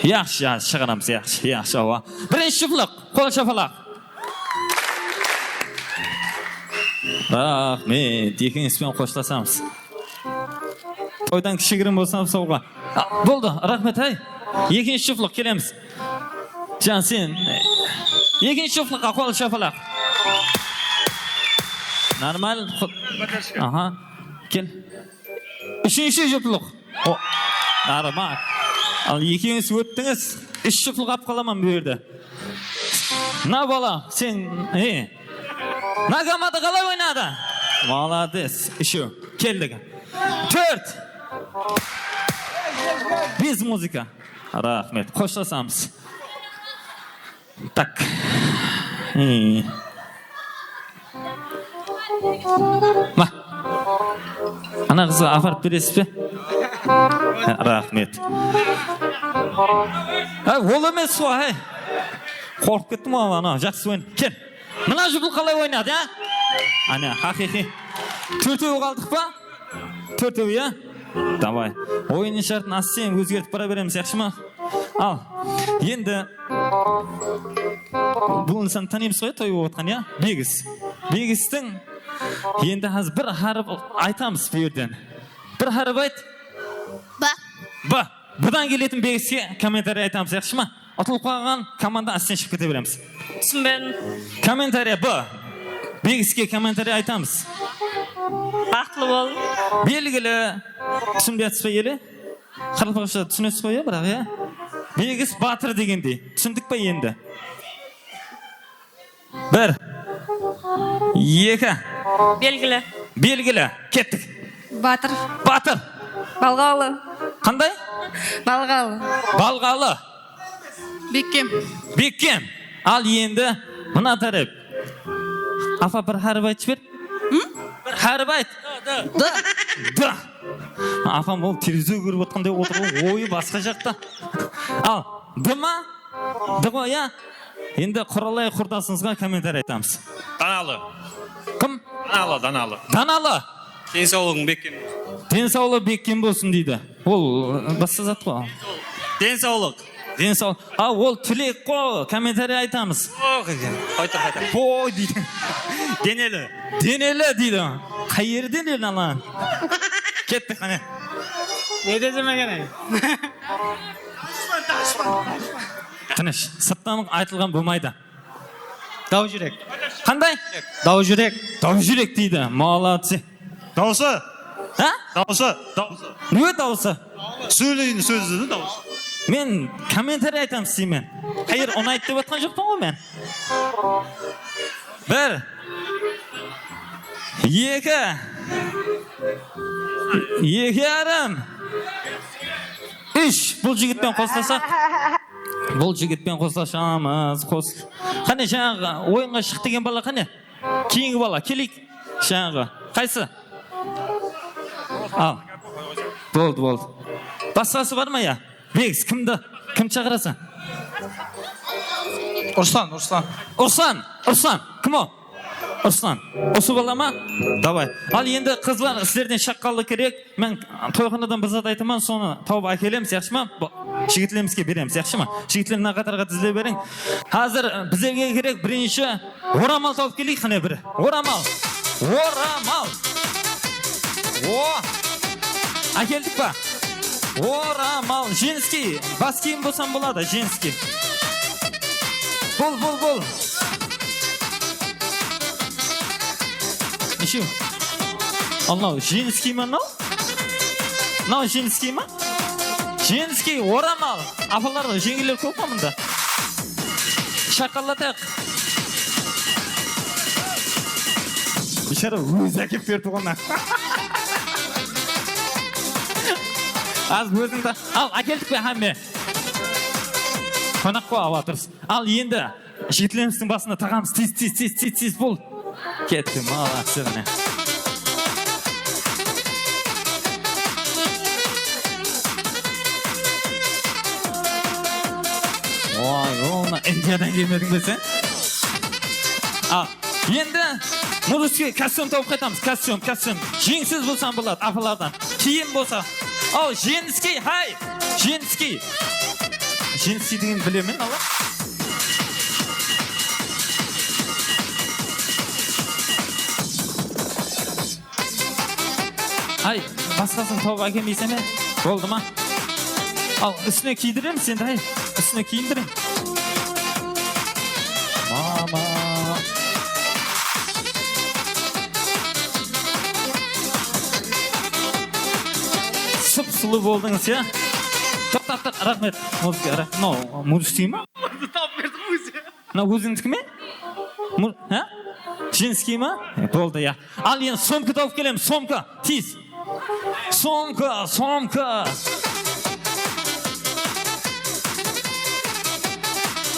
Yaxshi, shig'inamiz, yaxshi. Birinchi jupliq, qo'l shapalaq. Rahmet, ikkinchisi bilan qo'shlasamiz. To'ydan kishigirim bo'lsam sovg'a. Bo'ldi, rahmat, hay. Ikkinchi juftlik kelamiz. Jan sen ikkinchi juftlikqa qo'l shapalaq. Normal. Aha. Kel. Uchinchi juftlik. Normal. Al ikkinchisi o'tdingiz. Uch juftlik olib qolaman bu yerda. Na bola, sen, Nagamada qalay o'ynadi? Молодец. Shu, keldik. 4. Biz muzika. Rahmet. Qo'shlasamiz. Tak. Ma. Ana qizni afarib beresizmi? Rahmet. Ha, o'l emas o, hay. Qo'rqib ketdim ana, yaxshi o'yin. Kel. Mana juftlik qalay o'ynadi, ha? Ana, haqiqiy. 4 qoldik pa? 4 ya? Davay. O'yinning shartini aslen o'zgartib bora beramiz, yaxshimi? Al. Endi bu inson taniymiz qo'y to'y o'tgan, ya? Begisning endi hozir bir harf aytamiz bu yerdan. Bir harf ayt. Ba. Budan keletin begisga kommentariy aytamiz, yaxshimi? Otilib qolgan komanda aslen chiqib ketaveramiz. Tushunmadim. Kommentariy bu. Begisga kommentariy aytamiz. Baxtli bo'l. Belgili tushunmayapsiz yeli? Qirg'izcha tushunasiz qo'ya, biroq ya. Begis Batir degandi. Tushundikmi endi? 1 2 Belgili. Ketdik. Batir. Balg'ali. Qanday? Balg'ali. Bekkim. Al endi mana taraf. Afa bir harf aytib ber. Bir harf ayt. Da. Afam ol televiziya ko'rib o'tganday o'tirib, o'yi boshqa yoqda. Al, dima? Dima ya. Endi Qurolay qurdasingizga kommentariy aytamiz. Danali. Kim? Danali. Tensog'lik bekkim bo'lsin deydi. Ol boshqa zot qo'y. Tensog'lik. A, ol tilek qo'y, kommentariy aytamiz. Qaytar. Qo'y deydi. Deneli deydi. Qayerdan elan lan? Ketdi qani. Ne desem ekan? Tinish, sirtdan aytilgan bo'lmaydi. Davjurek. Qanday? Davjurek deydi. Молодцы. Davsi. Ha? Davsi. Nima davsi? Söyleyin sözünü davsi. Men kommentariy aytamiz deyman. Qayер, uni ayt deb aytgan yo'qman men. 1 2 yarim 3 bu jigitdan qo'slasak. Bu jigitdan qo'slashamiz. Qani жаңағы o'yinga chiq degan bola qani? Keyingi bola, kelik. Жаңағы. Qaysi? Al. Bo'ldi. Boshqasi bormi ya? Begs kimdi? Kim chaqirasan? Ursan. Ursan. Kim o? Ruslan, осы бала ма? Давай. Ал енді қызлар, сіздерден шаққалы керек. Мен тойханадан бір зат айтамын, соны тауып әкелеміз, yaxshi ма? Жігітлерімізге береміз, yaxshi ма? Жігітлер мына қатарға тізіле берің. Қазір біздерге керек бірінші орамал тауып келейік, қане бірі. Орамал. Әкелдік па? Орамал. Женский. Бас киім болсам болады, женский. Бол. Нешеу? Анау, женский ма анау? Мынау женский ма? Женский, орамал. Апалар, жеңгелер көп ма мұнда? Шақалатақ. Бишара өзі әкеп берді ғана. Аз өзіңді. Ал, әкелдік бе әме? Қонақ қой аватырыз. Ал, енді жігітлеріміздің басына тағамыз тез бол. Кетті, молодцы ғана. Ой, оны Индиядан келмедің бе сен? Ал, енді мұзыске костюм тауып қайтамыз. Костюм. Жеңсіз болсам болады, апалардан. Киім болса. Ау, женский, хай! Женский деген білемен, ала? Ай, басқасын тауып әкелмейсен ме? Болды ма? Ал, үстіне кидірем сенді, ай. Үстіне киіндірем. Мама. Сұп-сұлы болдыңыз, я? Тоқтап, рахмет. Музыки ма? Өзіңдікі ме? Женский ма? Болды, я. Ал, енді сомка тауып келем, сомка. Тиз. Сомка.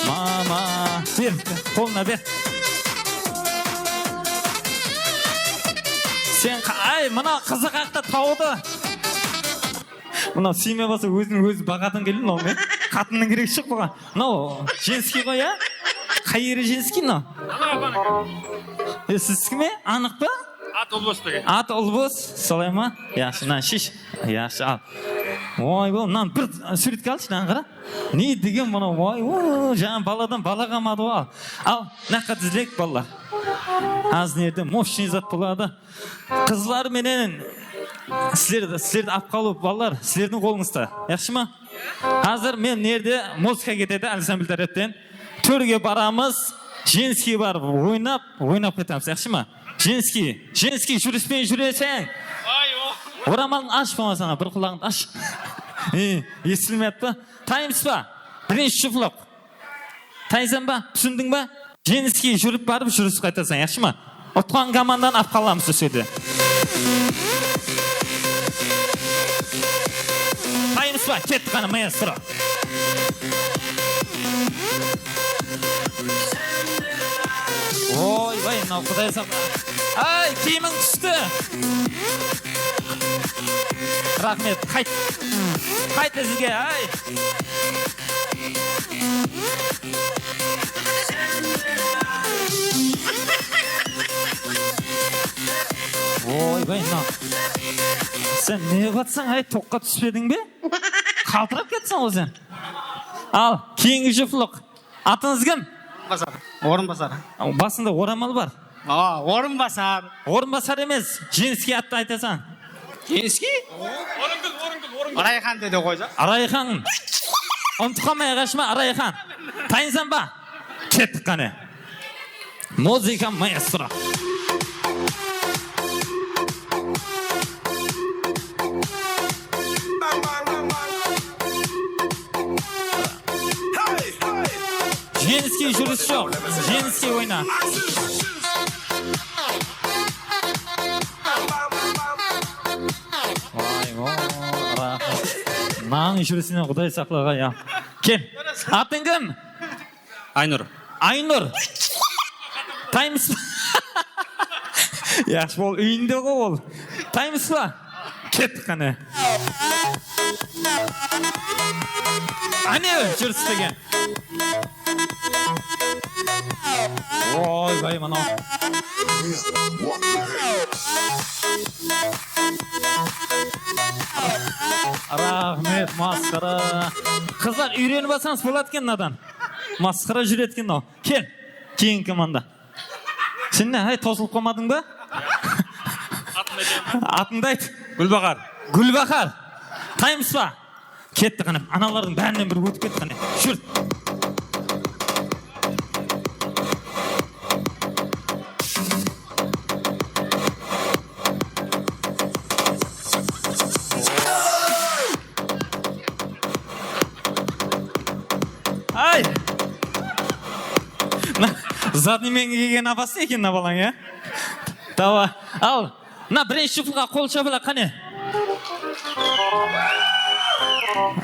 Мама. Бер, қолына бер. Сен, ай, мына қызық ақта тауды. Мынау сүйме баса өзі бағатын келін, мынау мен. Қатынның керек шық бұға. Мынау, женский ғой, я? Қайыры женский, мынау? Сіздікі ме? Анық па? Ат ұлбос берген. Ат ұлбос, солай ма? Яшы, мынаны шеш. Яшы, ал. Ой, бұл, мынаны бір суретке алшы, мынаны қара. Не деген мынау, ой, жаңа баладан бала қамады ғой. Ал, наққа тізілек балалар. Аз нерді, мощный зат болады. Қызлар менен сіздерді ап қалу балалар, сіздердің қолыңызда. Яқшы ма? Қазір мен нерде музыка кетеді, ансамбльдер еттен. Төрге барамыз, женский бар, ойнап кетеміз. Яқшы ма? Женский жүріспен жүресен. Орамалын аш болмасана, бір құлағын аш. Естілмет па? Таймыз ба? Бірінші шыфлық. Тайзан ба? Түсіндің ба? Женский жүріп барып жүріс қайтасын. Яқшы ма? Отқан командан ап қаламыз өседі. Таймыз ба? Кетті қаны маэстро. Ой, мынау құдай сақта. Ай, киімің түсті. Рахмет, қайт ізге, ай. Ой, мынау. Сен не қатсың, ай, тоққа түспедің бе? Қалтырап кетсің ол сен. Ал, кейінгі жыфлық. Атыңыз кім? Орынбасар. Басында орамал бар. Орынбасар. Орынбасар емес, женский атты айтасаң. Женский? Арайхан деді қойса. Арайхан. Ұмытқамай қашма, Арайхан. Тайынсан ба? Кеттік қане. Музыка маэстро. Женский жүріс жоқ, женский ойна. Нағын жүрісіне құдай сақлаға, я. Кел, атын кім? Айнұр. Таймыс ба? Яқшы бол, үйінде ғой ол. Таймыс ба? Кеттік қане. Ане жүріс деген. Ойбай, мынау. Рахмет, масқара. Қыздар, үйреніп алсаңыз болады екен мынадан. Масқара жүреді екен мынау. Кел, кейін команда. Сен не, тосылып қалмадың ба? Атыңды айт. Гүлбақар. Гүлбақар. Таймыс па? Кетті қане. Аналардың бәрінен бір өтіп кетті қане. Жүр. Ай! Заднымен келген апасы екен на балаң, е? Давай. Ал, на бірінші жуфлға қол шабыла қане.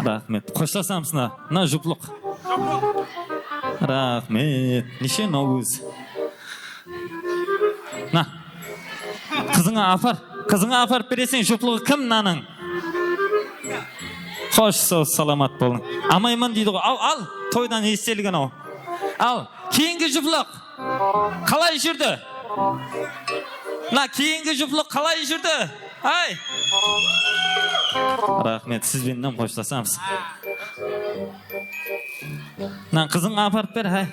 Рахмет. Қоштасамсына. На жуплық. Рахмет. Неше науыз. На. Қызыңа апар. Қызыңа апарып бересің жуплығы кім наның? Хош, саламат болың. Амайман дейді ғой. Ал, тойдан естелген ау. Ал, кейінгі жуплық. Қалай жүрді? На, кейінгі жуплық қалай жүрді? Ай! Рахмет, сізбеннен қоштасамыз. На, қызыңа апарып бер, ай.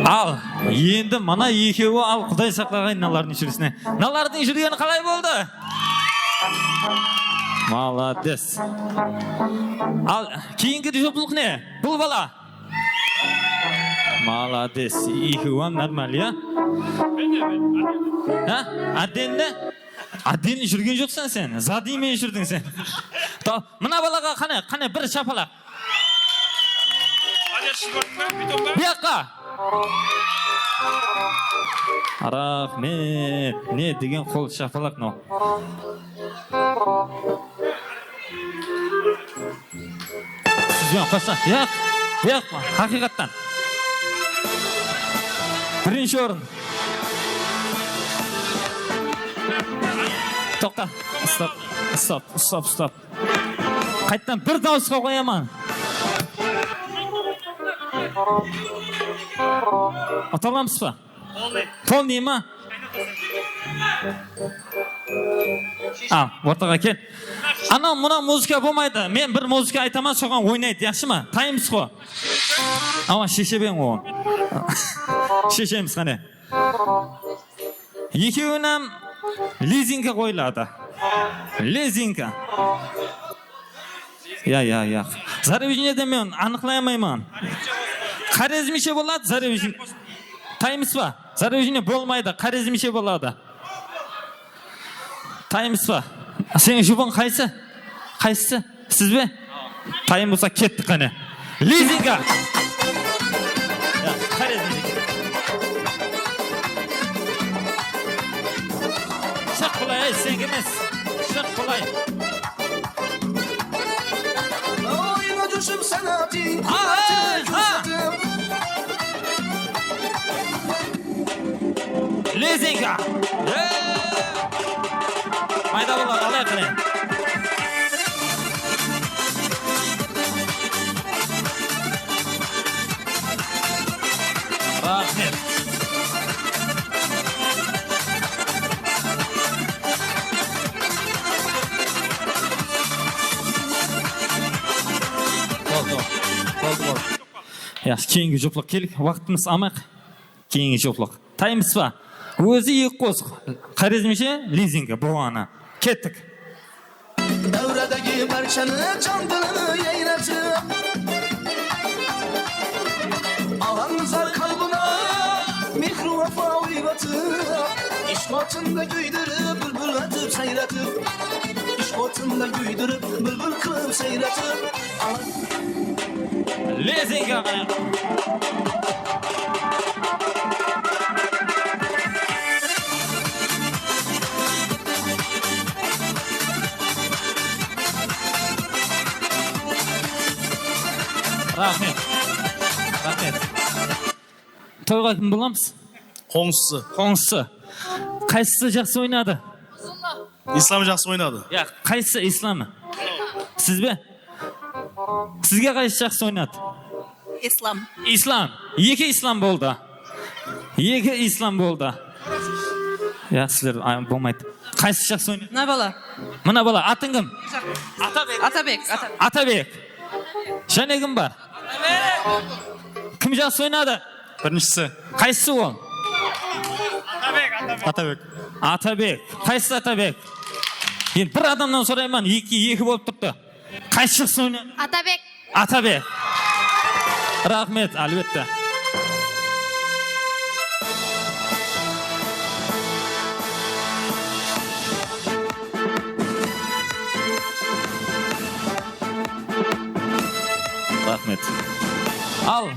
Ал, енді мана екеуі ал Құдай сақтағай налардың жүрісіне. Налардың жүргені қалай болды? Молодец. Ал, кейінгі жуплық не? Бұл бала? Молодец. Екеуі нормал, я? Әдденді? Әдденді жүрген жоқсан сен? Задимен жүрдің сен. Мына балаға қане бір шапалақ. Бияққа. Рахмет. Не деген қол шапалақ но. Сізбен қоса. Бияққа. Хақиқаттан. Бірінші орын. Тоқта. Стоп. Қайттан бір дауысқа қояман. Аталамыз ба? Полный ма? Ортаға кел. Анау мұна музыка болмайды. Мен бір музыка айтама, соған ойнайды, яқшы ма? Таймыз қо. Ама шешебен оған. Шешеміз қане. Екеуінен лизинка қойылады. Лизинка. Я. Заревижнеде мен анықлаймаймын. Қарезмеше болады, заревижне. Таймыз ба? Заревижне болмайды, қарезмеше болады. Таймыз ба? Сенің жұбың қайсы? Қайсысы? Сіз бе? Тайым болса кетті қане. Лизинга! Қарезмеше. Шық бұлай, сен кемес. Шық бұлай. Лизинга! Майда болар, алай қане. Рахмет. Болды. Яш, кейінгі жоплық келік. Уақытымыз амақ. Кейінгі жоплық. Таймыз ба? Өзі екі қос. Қарезмеше лизинга болғаны. Кеттік. Davradagi barchani jon dilini yayratib Alanzar qalbına mehr vafo uyg'otib Ishq otında kuydirib bulbul atib sayratib Ishq otında kuydirib bulbul qilib sayratib Lezinga Рахмет. Тойға кім боламыз? Қоңсысы. Қайсысы жақсы ойнады? İslam'ı жақсы ойнады. Қайсысы исламы? Сіз бе? Sizге қайсы жақсы ойнады? ислам. Ислам. Екі ислам болды. Екі ислам болды. Я, сіздер болмайды. Қайсы жақсы ойнады? Мына бала. Мына бала, атың кім? Атабек. Атабек. Және кім бар? Кім жақсы ойнады? Біріншісі. Қайсысы ол? Атабек. Атабек. Қайсысы Атабек? Енді бір адамнан сұраймын, екі болып тұрды. Қайсы жақсы ойнады? Атабек. Атабек. Рахмет, әлбетте. Рахмет. Ал.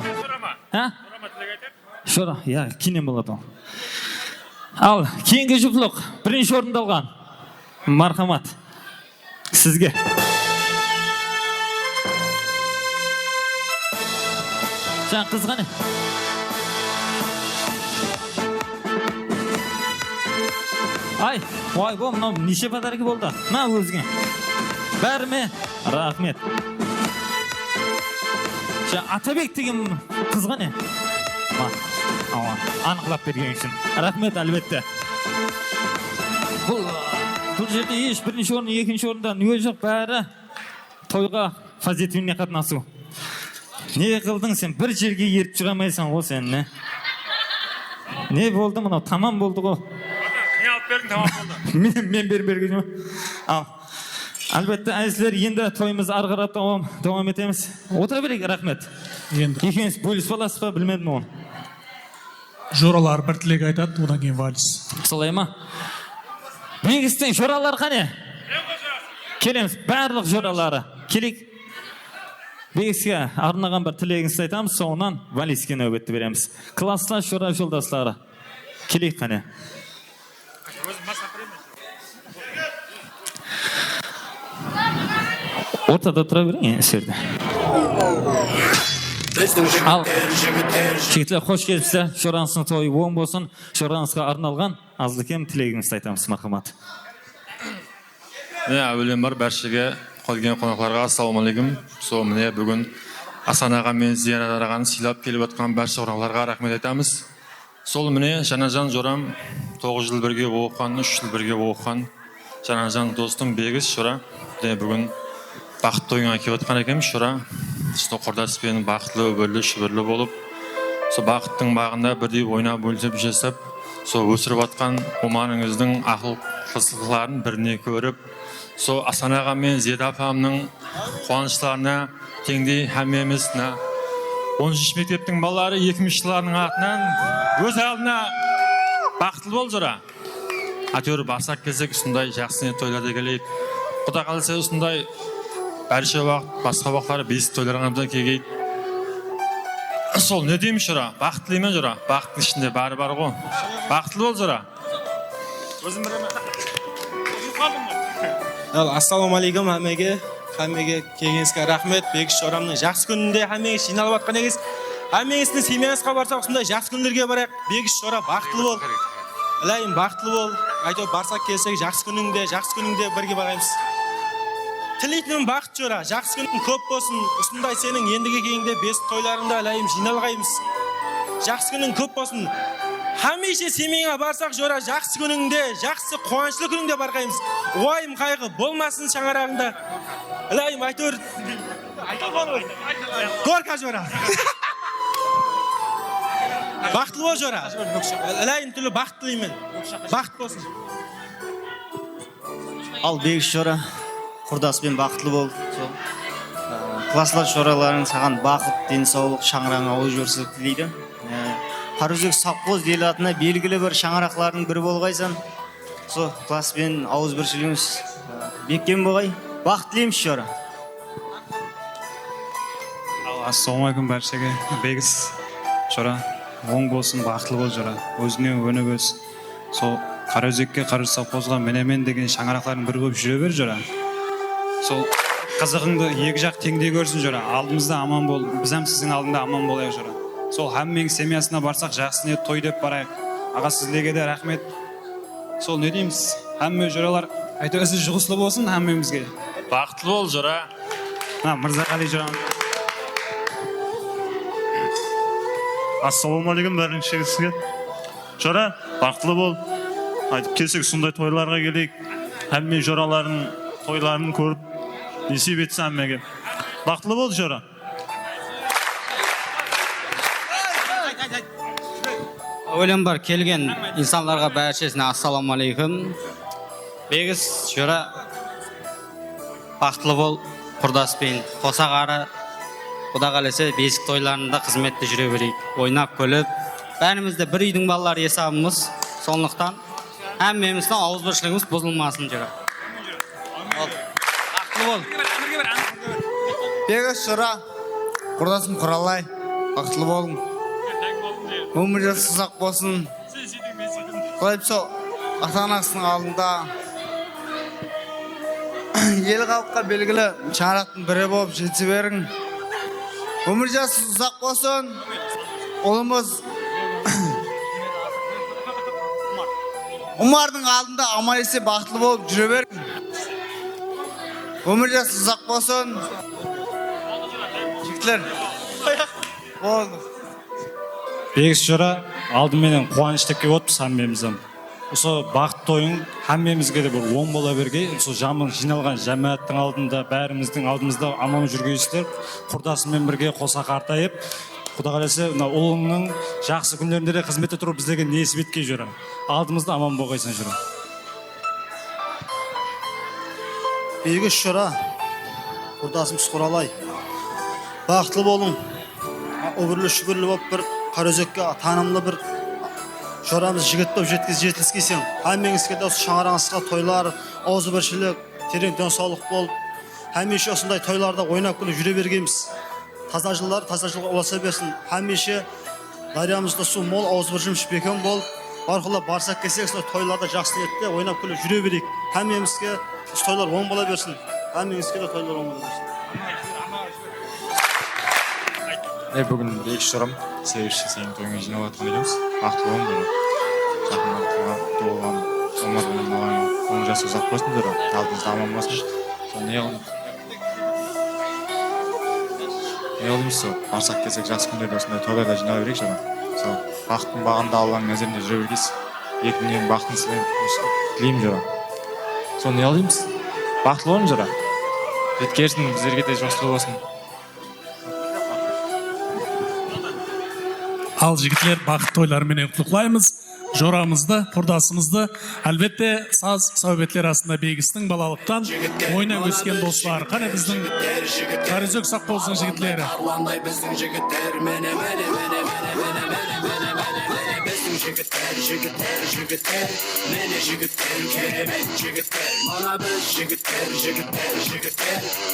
Шора, я, кейіннен болады ол. Ал, кейінгі жұптылық, бірінші орында алған. Мархамат. Сізге. Жаң қызғаны. Ай, бұл мынау неше подарки болды? На өзіңе. Бәрі ме? Рахмет. Атабек деген қызғаны. Анықлап берген үшін. Рахмет, әлбетте. Бұл жерде еш бірінші орын, екінші орында не жоқ, бәрі тойға позитивіне қатынасу. Не қылдың сен? Бір жерге еріп жүрамайсың ғой сен, не? Не болды мынау? Тамам болды ғой. Не алып бердің, тамам болды. Мен берген жоқ. Ал. Әлбетте, әйсілер, енді тойымыз арғарап давам етеміз. Отыра берейік, рахмет. Екеуіңіз бөліс баласыз ба, білмедім оны. Жоралар бір тілек айтады, одан кейін вальс. Солай ма? Бегістің жоралар қане? Келеміз, барлық жоралары. Келейік. Бегіске арнаған бір тілегіңізді айтамыз, соңынан валиске нөбетті береміз. Класста жора жолдастары. Келейік қане? Ортада тұра берейін, әсерді. Ал, жігітлер, қош келіпсіздер. Шораңыздың тойы оң болсын. Шораңызға арналған азлыкем тілегіңізді айтамыз, мархамат. Әуелен бар бәршіге қойген қонақларға ассалаумағалейкум. Сол міне бүгін Асан аға мен Зиянат ағаны сыйлап келіп жатқан бәрші қонақтарға рахмет айтамыз. Сол міне Жанажан жорам 9 жыл бірге оқыған, 3 жыл бірге оқыған Жанажан достым Бегіс Шора. Бүгін бақытты тойыңа келіп жатқан екенбіз Шора. Сол құрдаспен бақытлы, өбірлі, шүбірлі болып, сол бақыттың бағында бірдей ойнап, бөлісіп, жасап, сол өсіріп жатқан оманыңыздың ақыл қысыларын біріне көріп, сол Асан аға мен Зиада апамның қуаныштарына теңдей әмеміз 13 мектептің балалары 2000 жылдарының атынан өз алдына бақытлы бол жора. Әтеуір барсақ келсек, сондай жақсы тойларды келейік. Құда қалса сондай бәрше уақыт, басқа уақыттары бесік тойларына да келгейді. Сол не дейміз жора? Бақытлы емен жора? Бақыттың ішінде бәрі бар ғой. Бақытлы бол жора. Өзім біреме. Ассалаумағалейкум әмеге келгеніңізге рахмет. Бегіс Жорамның жақсы күнінде әмеге жиналып жатқан екенсіз. Әмеңіздің семьяңызға барсақ, сондай жақсы күндерге барайық. Бегіс Жора бақытлы бол. Ілайым бақытлы бол. Айтып барсақ келсек, жақсы күніңде бірге бараймыз. Тілейтінім бақыт Жора, жақсы күнің көп болсын. Осындай сенің ендігі кейіңде бес тойларында ілайым жиналғаймыз. Жақсы күнің көп болсын. Хамеше семейіңа барсақ Жора, жақсы күніңде, жақсы қуанышты күніңде барғаймыз. Уайым қайғы болмасын шаңырағында. Ілайым айтыр. Горка Жора. Бақытлы бол Жора. Ілайым түлі бақыт тілеймін. Бақыт болсын. Ал Бегіс Жора, құрдаспен бақытлы бол. Класслар Жораларың саған бақыт, денсаулық, шаңырағың ауыз жөрсіздік тілейді. Қарузек Сапқоз ел атына белгілі бір шаңырақлардың бірі болғайсан. Сол класспен ауыз бір сөйлеміз. Беккен болғай. Бақыт тілейміз Жора. Ассалаумағалейкум бәршеге. Бегіс Жора, оң болсын, бақытлы бол Жора. Өзіне өніп өз. Сол Қараөзекке, Қарuz Сапқозға менемен деген шаңырақлардың бірі болып жүре бер Жора. Сол қызығыңды екі жақ теңдей көрсін Жора. Алдымызда аман бол, біз әм сіздің алдында аман болайық Жора. Сол әмменің семьясына барсақ жақсыне той деп барайық. Аға сіздерге де рахмет. Сол не дейміз? Әмме Жоралар, айту ізі жұғыслы болсын әммемізге. Бақытлы бол Жора. Мырзағали жан. Ассалаумағалейкум бәріңізге. Жора, бақытлы бол. Айтып келсек, сондай тойларға келейік. Әмме жоралардың тойларын көріп, несіп етсі әммеге. Бақытлы бол, жора. Ойлам бар келген инсанларға бәршесіне ассалаумағалейкум. Бегіз жора бақытлы бол, құрдаспен қосағары. Құда қаласа бесік тойларында қызметті жүре берейік. Ойнап көліп, бәрімізді бір үйдің балалары есабымыз. Сондықтан әммеміздің ауызбіршілігіміз бұзылмасын жора. Бақытлы бол. Бегіз жора, құрдасым құралай, бақытлы болың. Өмір жасы ұзақ болсын. Құдай сол ата-анасының алдында ел халыққа белгілі шаңырақтың бірі болып жете берің. Өмір жасы ұзақ болсын. Ұлымыз Умардың алдында аман есен бақытлы болып жүре берің. Өмір жасы ұзақ болсын. Жігітлер. Болды. Бегіс жора, алдыменен қуаныштықке отпыз әммеміздің. Осы бақыт тойын әммемізге де бір оң бола берге, осы жамын жиналған жәмәттің алдында, бәріміздің алдымызда аман жүргейсіздер, құрдасымен бірге қоса қартайып, Құда қаласа, ұлыңның жақсы күндерінде де қызметте тұрып біздегі несіп етке жора. Алдымызда аман болғайсан жора. Бегіс жора, құрдасымыз құралай. Бақытлы болың. Обырлы шүгірлі болып бір қарөзекке танымлы бір жорамыз жігіт болып жетіліскесен. Әммеңізге де осы шаңыраңызға тойлар, ауызы біршілік, терең денсаулық болып, әммеше осындай тойларда ойнап күліп жүре бергенбіз. Таза жылға оласа берсін. Әммеше дариямызда су мол, ауыз біршілік бекем болып, барқылы барсақ кесек, тойларда жақсы етті, ойнап күліп жүре берейік. Әммемізге тойлар оң бола берсін. Әммеңізге де тойлар оң бола берсін. Бүгін бекіш жорам, себепші сенің тойыңа жинап атқан едіміз. Бақытлы болың деді. Жақында туылған Омармен маған 10 жас ұзақ болсын деді. Алдымызда аман болсын. Сол не қылымыз сол. Барсақ келсек жақсы күндерде осындай тойларда жинап берейік жора. Сол бақыттың бағында Алланың нәзерінде жүре бергейсіз. Екі дүниенің бақытын тілеймін жора. Сол не қылымыз? Бақытлы болың жора. Жеткерсін, біздерге де жұмысты болсын. Ал жігітлер бақыт тойларымен құттықтаймыз. Жорамызды, құрдасымызды, әлбетте саз сәубетлер арасында бегістің балалықтан ойнап өскен достар. Қане біздің Қарызөк Саққозының жігітлері. Жігіттер, мені жігіттер, керемет жігіттер. Мана біз жігіттер,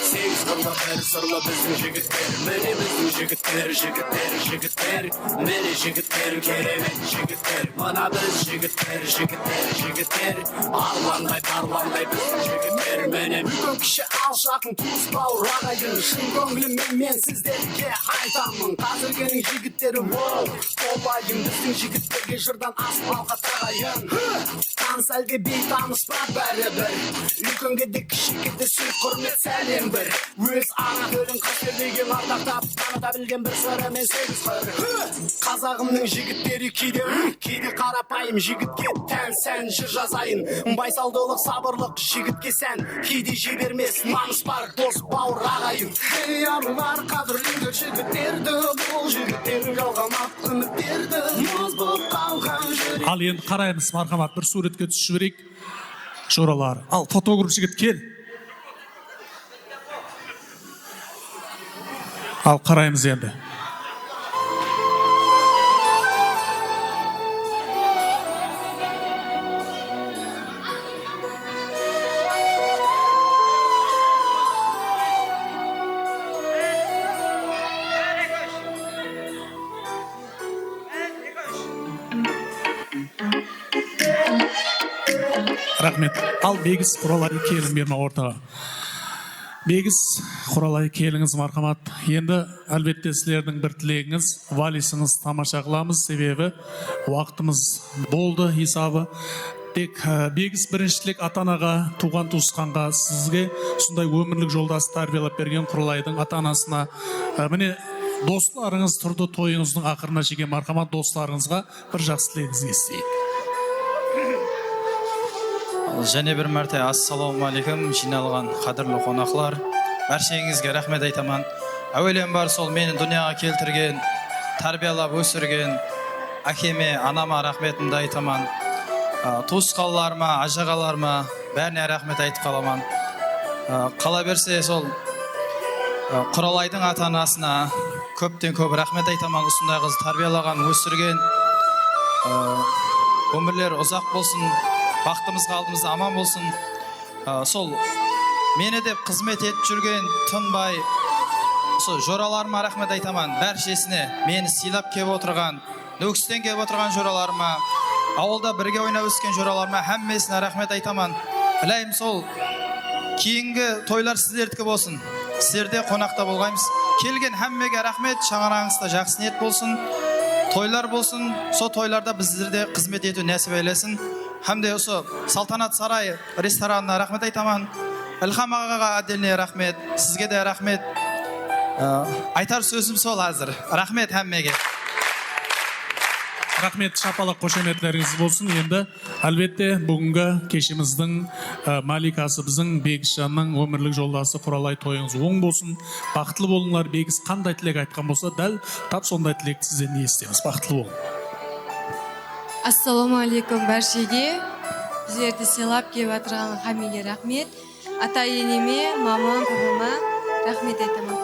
сегіз қырлы бір сырлы біздің жігіттер. Мені біздің жігіттер, мені жігіттер, керемет жігіттер. Мана біз жігіттер, арландай біздің жігіттер. Мені бүгін кіші алшақын туыс бауыр ағайын. Шын көңіліммен мен сіздерге айтамын. Қазіргенің жігіттері ол, болайын біздің жігіттерге жырдан аспалға тағайын. Таныс әлде бейтаныс па бәрібір. Үлкенге де кішіге де сый құрмет сәлем бір. Өз ана төлін қастерлеген ардақтап таныта білген бір сыры мен сегіз қыр. Қазағымның жігіттері кейде қарапайым жігітке тән сән жыр жазайын. Байсалдылық, сабырлық жігітке сән, кейде жібермес намыс бар дос бауыр ағайын. Ей арулар қадірлеңдер жігіттерді, бұл жігіттер жалғамақ үміттерді. Мұз болып қалған жүрек. Ал енді қараймыз, мархамат, бір суретке түсіп жіберейік. Жоралар. Ал фотограф жігіт кел. Ал қараймыз енді. Рахмет. Ал Бегіс Құралай келін берме ортаға. Бегіс Құралай келіңіз, мархамат. Енді әлбетте сілердің бір тілегіңіз, валисіңіз тамаша қыламыз, себебі уақытымыз болды есабы. тек бегіс біріншілік ата-анаға, туған туысқанға, сізге сондай өмірлік жолдас тәрбиелеп берген Құралайдың ата-анасына, міне достарыңыз тұрды тойыңыздың ақырына жеген мархамат достарыңызға бір жақсы тілегіңізді естейік. Және бір мәрте ассалаумағалейкум жиналған қадірлі қонақлар, баршаңызға рахмет айтаман. Әуелен бар сол мені дүнияға келтірген, тәрбиелеп өсірген әкеме, анама рахметімді айтаман. Туысқандарыма, ажағаларыма бәріне рахмет айтып қаламан. Қала берсе сол Құралайдың ата-анасына көптен көп рахмет айтаман. Осындай қыз тәрбиелеген, өсірген, өмірлер ұзақ болсын, бақытымызға алдымызда аман болсын. Сол мені деп қызмет етіп жүрген тынбай сол жораларыма рахмет айтаман. Бәршесіне мені сыйлап кеп отырған, нөкістен кеп отырған жораларыма, ауылда бірге ойнап өскен жораларыма әммесіне рахмет айтаман. Білейм сол кейінгі тойлар сіздердікі болсын. Сіздерде қонақта болғаймыз. Келген әммеге рахмет, шаңырағыңызда жақсы ниет болсын. Тойлар болсын, сол тойларда біздерде қызмет ету нәсіп ейлесін. Әмде осы Салтанат сарай ресторанына рахмет айтаман. Ілхам ағаға әделіне рахмет, сізге де рахмет. Айтар сөзім сол әзір. Рахмет әммеге. Рахмет, шапалақ қошеметлеріңіз болсын. Енді әлбетте бүгінгі кешіміздің маликасы біздің Бегісжанның өмірлік жолдасы Құралай тойыңыз оң болсын. Бақытлы болыңлар. Бегіс қандай тілек айтқан болса, дәл тап сондай тілекті сізден естеміз. Бақытлы болың. Ассалаумағалейкум баршаға. Біздерді сыйлап келіп отырған хамиге рахмет. Ата-енеме, мамам, папама рахмет айтамын.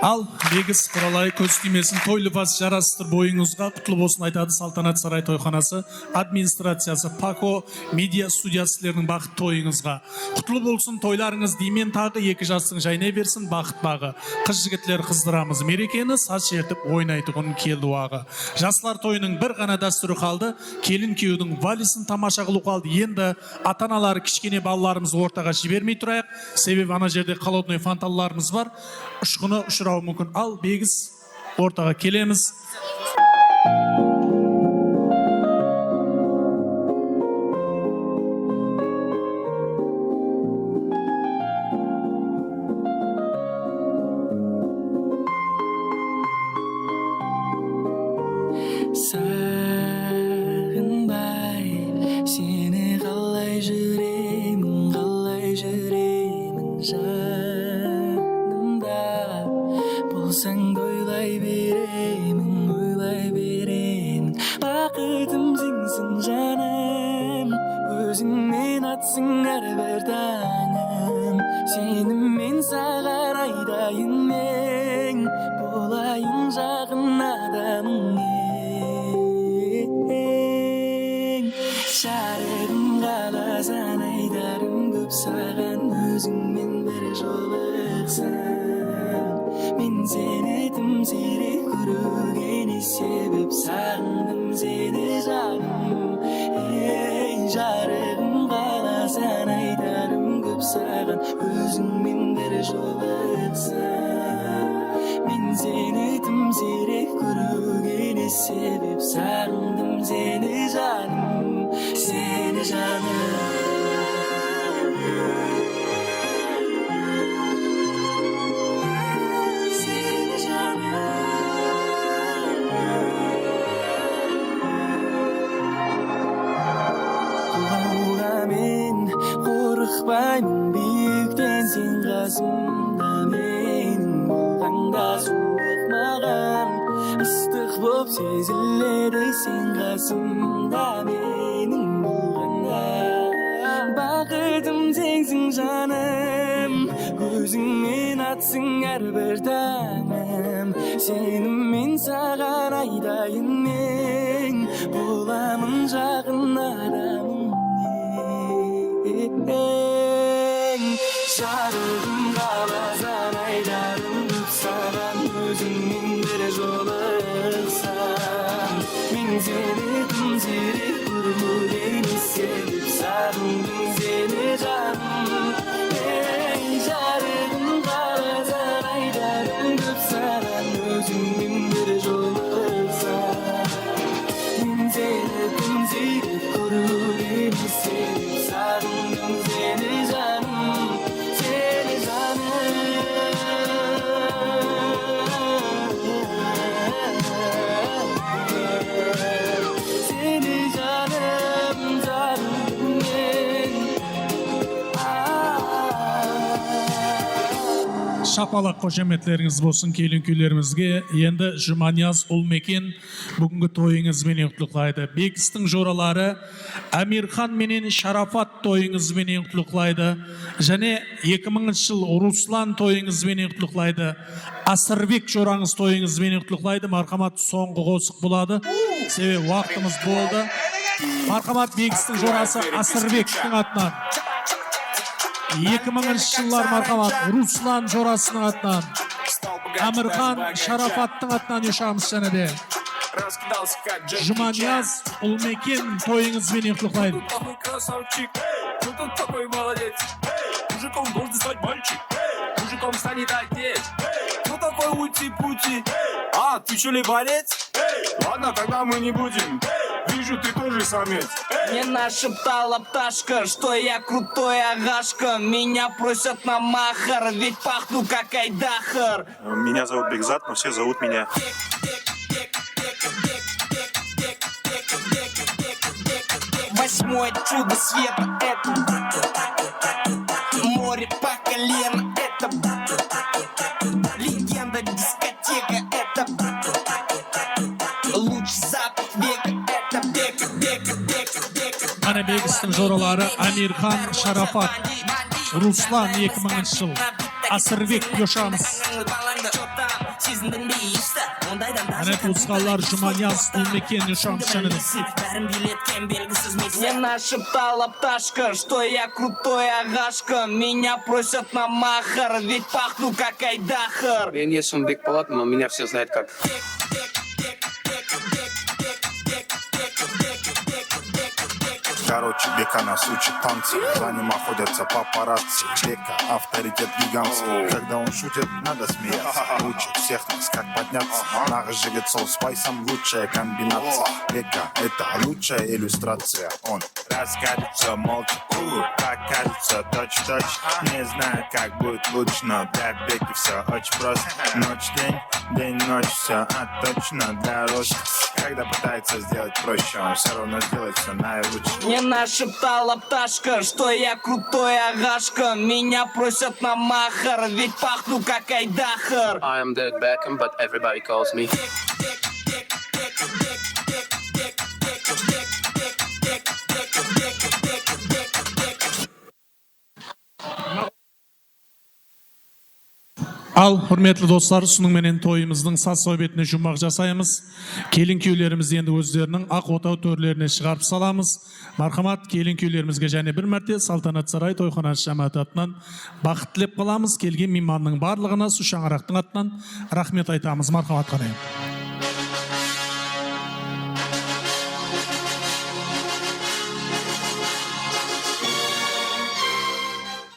Ал Бегіс Құралай көз тимесін, тойлы бас жарастыр бойыңызға, құтлы болсын айтады Салтанат сарай тойханасы администрациясы, Пако медиа студиясылерінің бақыт тойыңызға. Құтлы болсын тойларыңыз деймен тағы 2 жастың жайнай берсін бақыт бағы. Қыз жігітлер қыздырамыз мерекені, саз шертіп ойнайтығын келді уағы. Жастар тойының бір ғана дәстүрі қалды, келін күйеудің валисін тамаша қылу қалды. Енді ата-аналар кішкене балаларымыз ортаға жібермей тұрайық, себебі ана жерде холодный фанталарымыз бар, ұшқыны ұшырау мүмкін. Ал Бегіс ортаға келеміз. Сағынбай сені қалай жүремін жанымда болсаң ойлай беремін бақытым сенсің жаным өзіңмен атсың әрбір таңым сеніммен саған айдайын мен болайын жақын адамың жарығым қаласаң айтарым көп саған өзіңмен бір жолықсам мен сені тым сирек көруге не себеп сағындым сені жаным жарығым қаласаң айтарым көп саған өзіңмен бір жолықсам мен сені тым сирек көруге не себеп сағындым сені жаным сені жаным сені жаным құлауға мен қорықпаймын биіктен сен қасымда менің болғанда суық маған ыстық боп сезіледі сен қасымда менің болғанда бақытым сенсің жаным өзіңмен атсың әрбір таңым сеніммен саған айдайын мен боламын жақын адамың жарығым қаласаң айдарым көп саған өзіңмен бір жолықсам мен сені тым сирек көруге не себеп сағындым сені жаным жарығым қаласаң айдарым көп саған өзіңмен бір жолықсам ziyretim ziyret gurureni sevip sardım seni canım, seni canım, seni canım canım ben. Шапалақ қошеметлеріңіз болсын келін күйлерімізге. Енді Жұманияз Ұлмекен бүгінгі тойыңызбен құттықтайды. Бекістің жоралары Амирхан менен Шарафат тойыңызбен құттықтайды. Және 2000 жыл Руслан тойыңызбен құттықтайды. Асырбек жораңыз тойыңызбен құттықтайды. Мархамат соңғы қосық болады. Себебі уақытымыз болды. Мархамат Бекістің жорасы Асырбектің атынан. 2000 жыллар мархамат Руслан жорасының атынан, Амирхан Шарафаттың атынан ұшамыз және де. Жұманияз Ұлмекен тойыңызбен құттықтайды. Такой красавчик, ну ты такой молодец. Мужиком должен стать мальчик, мужиком станет отец. Ну такой ути-пути. А, ты что ли борец? Ладно, тогда мы не будем. Вижу, ты тоже самец. Мне нашептала пташка, что я крутой агашка. Меня просят на махар, ведь пахну как айдахар. Меня зовут Бекзат, но все зовут меня. Восьмое чудо света, это море по колено, это легенда дискотека, это луч запад века, это бека. Ана Бекістің жоралары Амирхан Шарафат, Руслан 2000 жыл, Асырбек ұшамыз. Ана туысқалар Жұманияз Ұлмекен ұшамыз және де. Мне нашептала пташка, что я крутой агашка. Меня просят на махар, ведь пахну как айдахар. Мен есім Бек болады, но меня все знают как. Короче, Бека нас учит танцы, за ним охотятся папарацци. Бека авторитет гигантский, когда он шутит, надо смеяться. Учит всех нас, как подняться. Наш жигет сол спайсом, лучшая комбинация. Бека — это лучшая иллюстрация. Он раскатится молча, как кажется, точь-точь. Не знаю, как будет лучше, но для Беки все очень просто. Ночь-день, день-ночь, все точно для роста. Когда пытается сделать проще, он все равно сделает все наилучше. Мне нашептала пташка, что я крутой агашка. Меня просят на махар, ведь пахну как айдахар. I am David Beckham, but everybody calls me. Ал, құрметлі достар, менен тойымыздың саз сөйбетіне жұмақ жасаймыз. Келін күйлеріміз енді өздерінің ақ отау төрлеріне шығарып саламыз. Мархамат келін күйлерімізге және бір мәрте Салтанат Сарай тойханасы жамааты атынан бақыт тілеп қаламыз. Келген мейманның барлығына су шаңырақтың атынан рахмет айтамыз. Мархамат қарайын.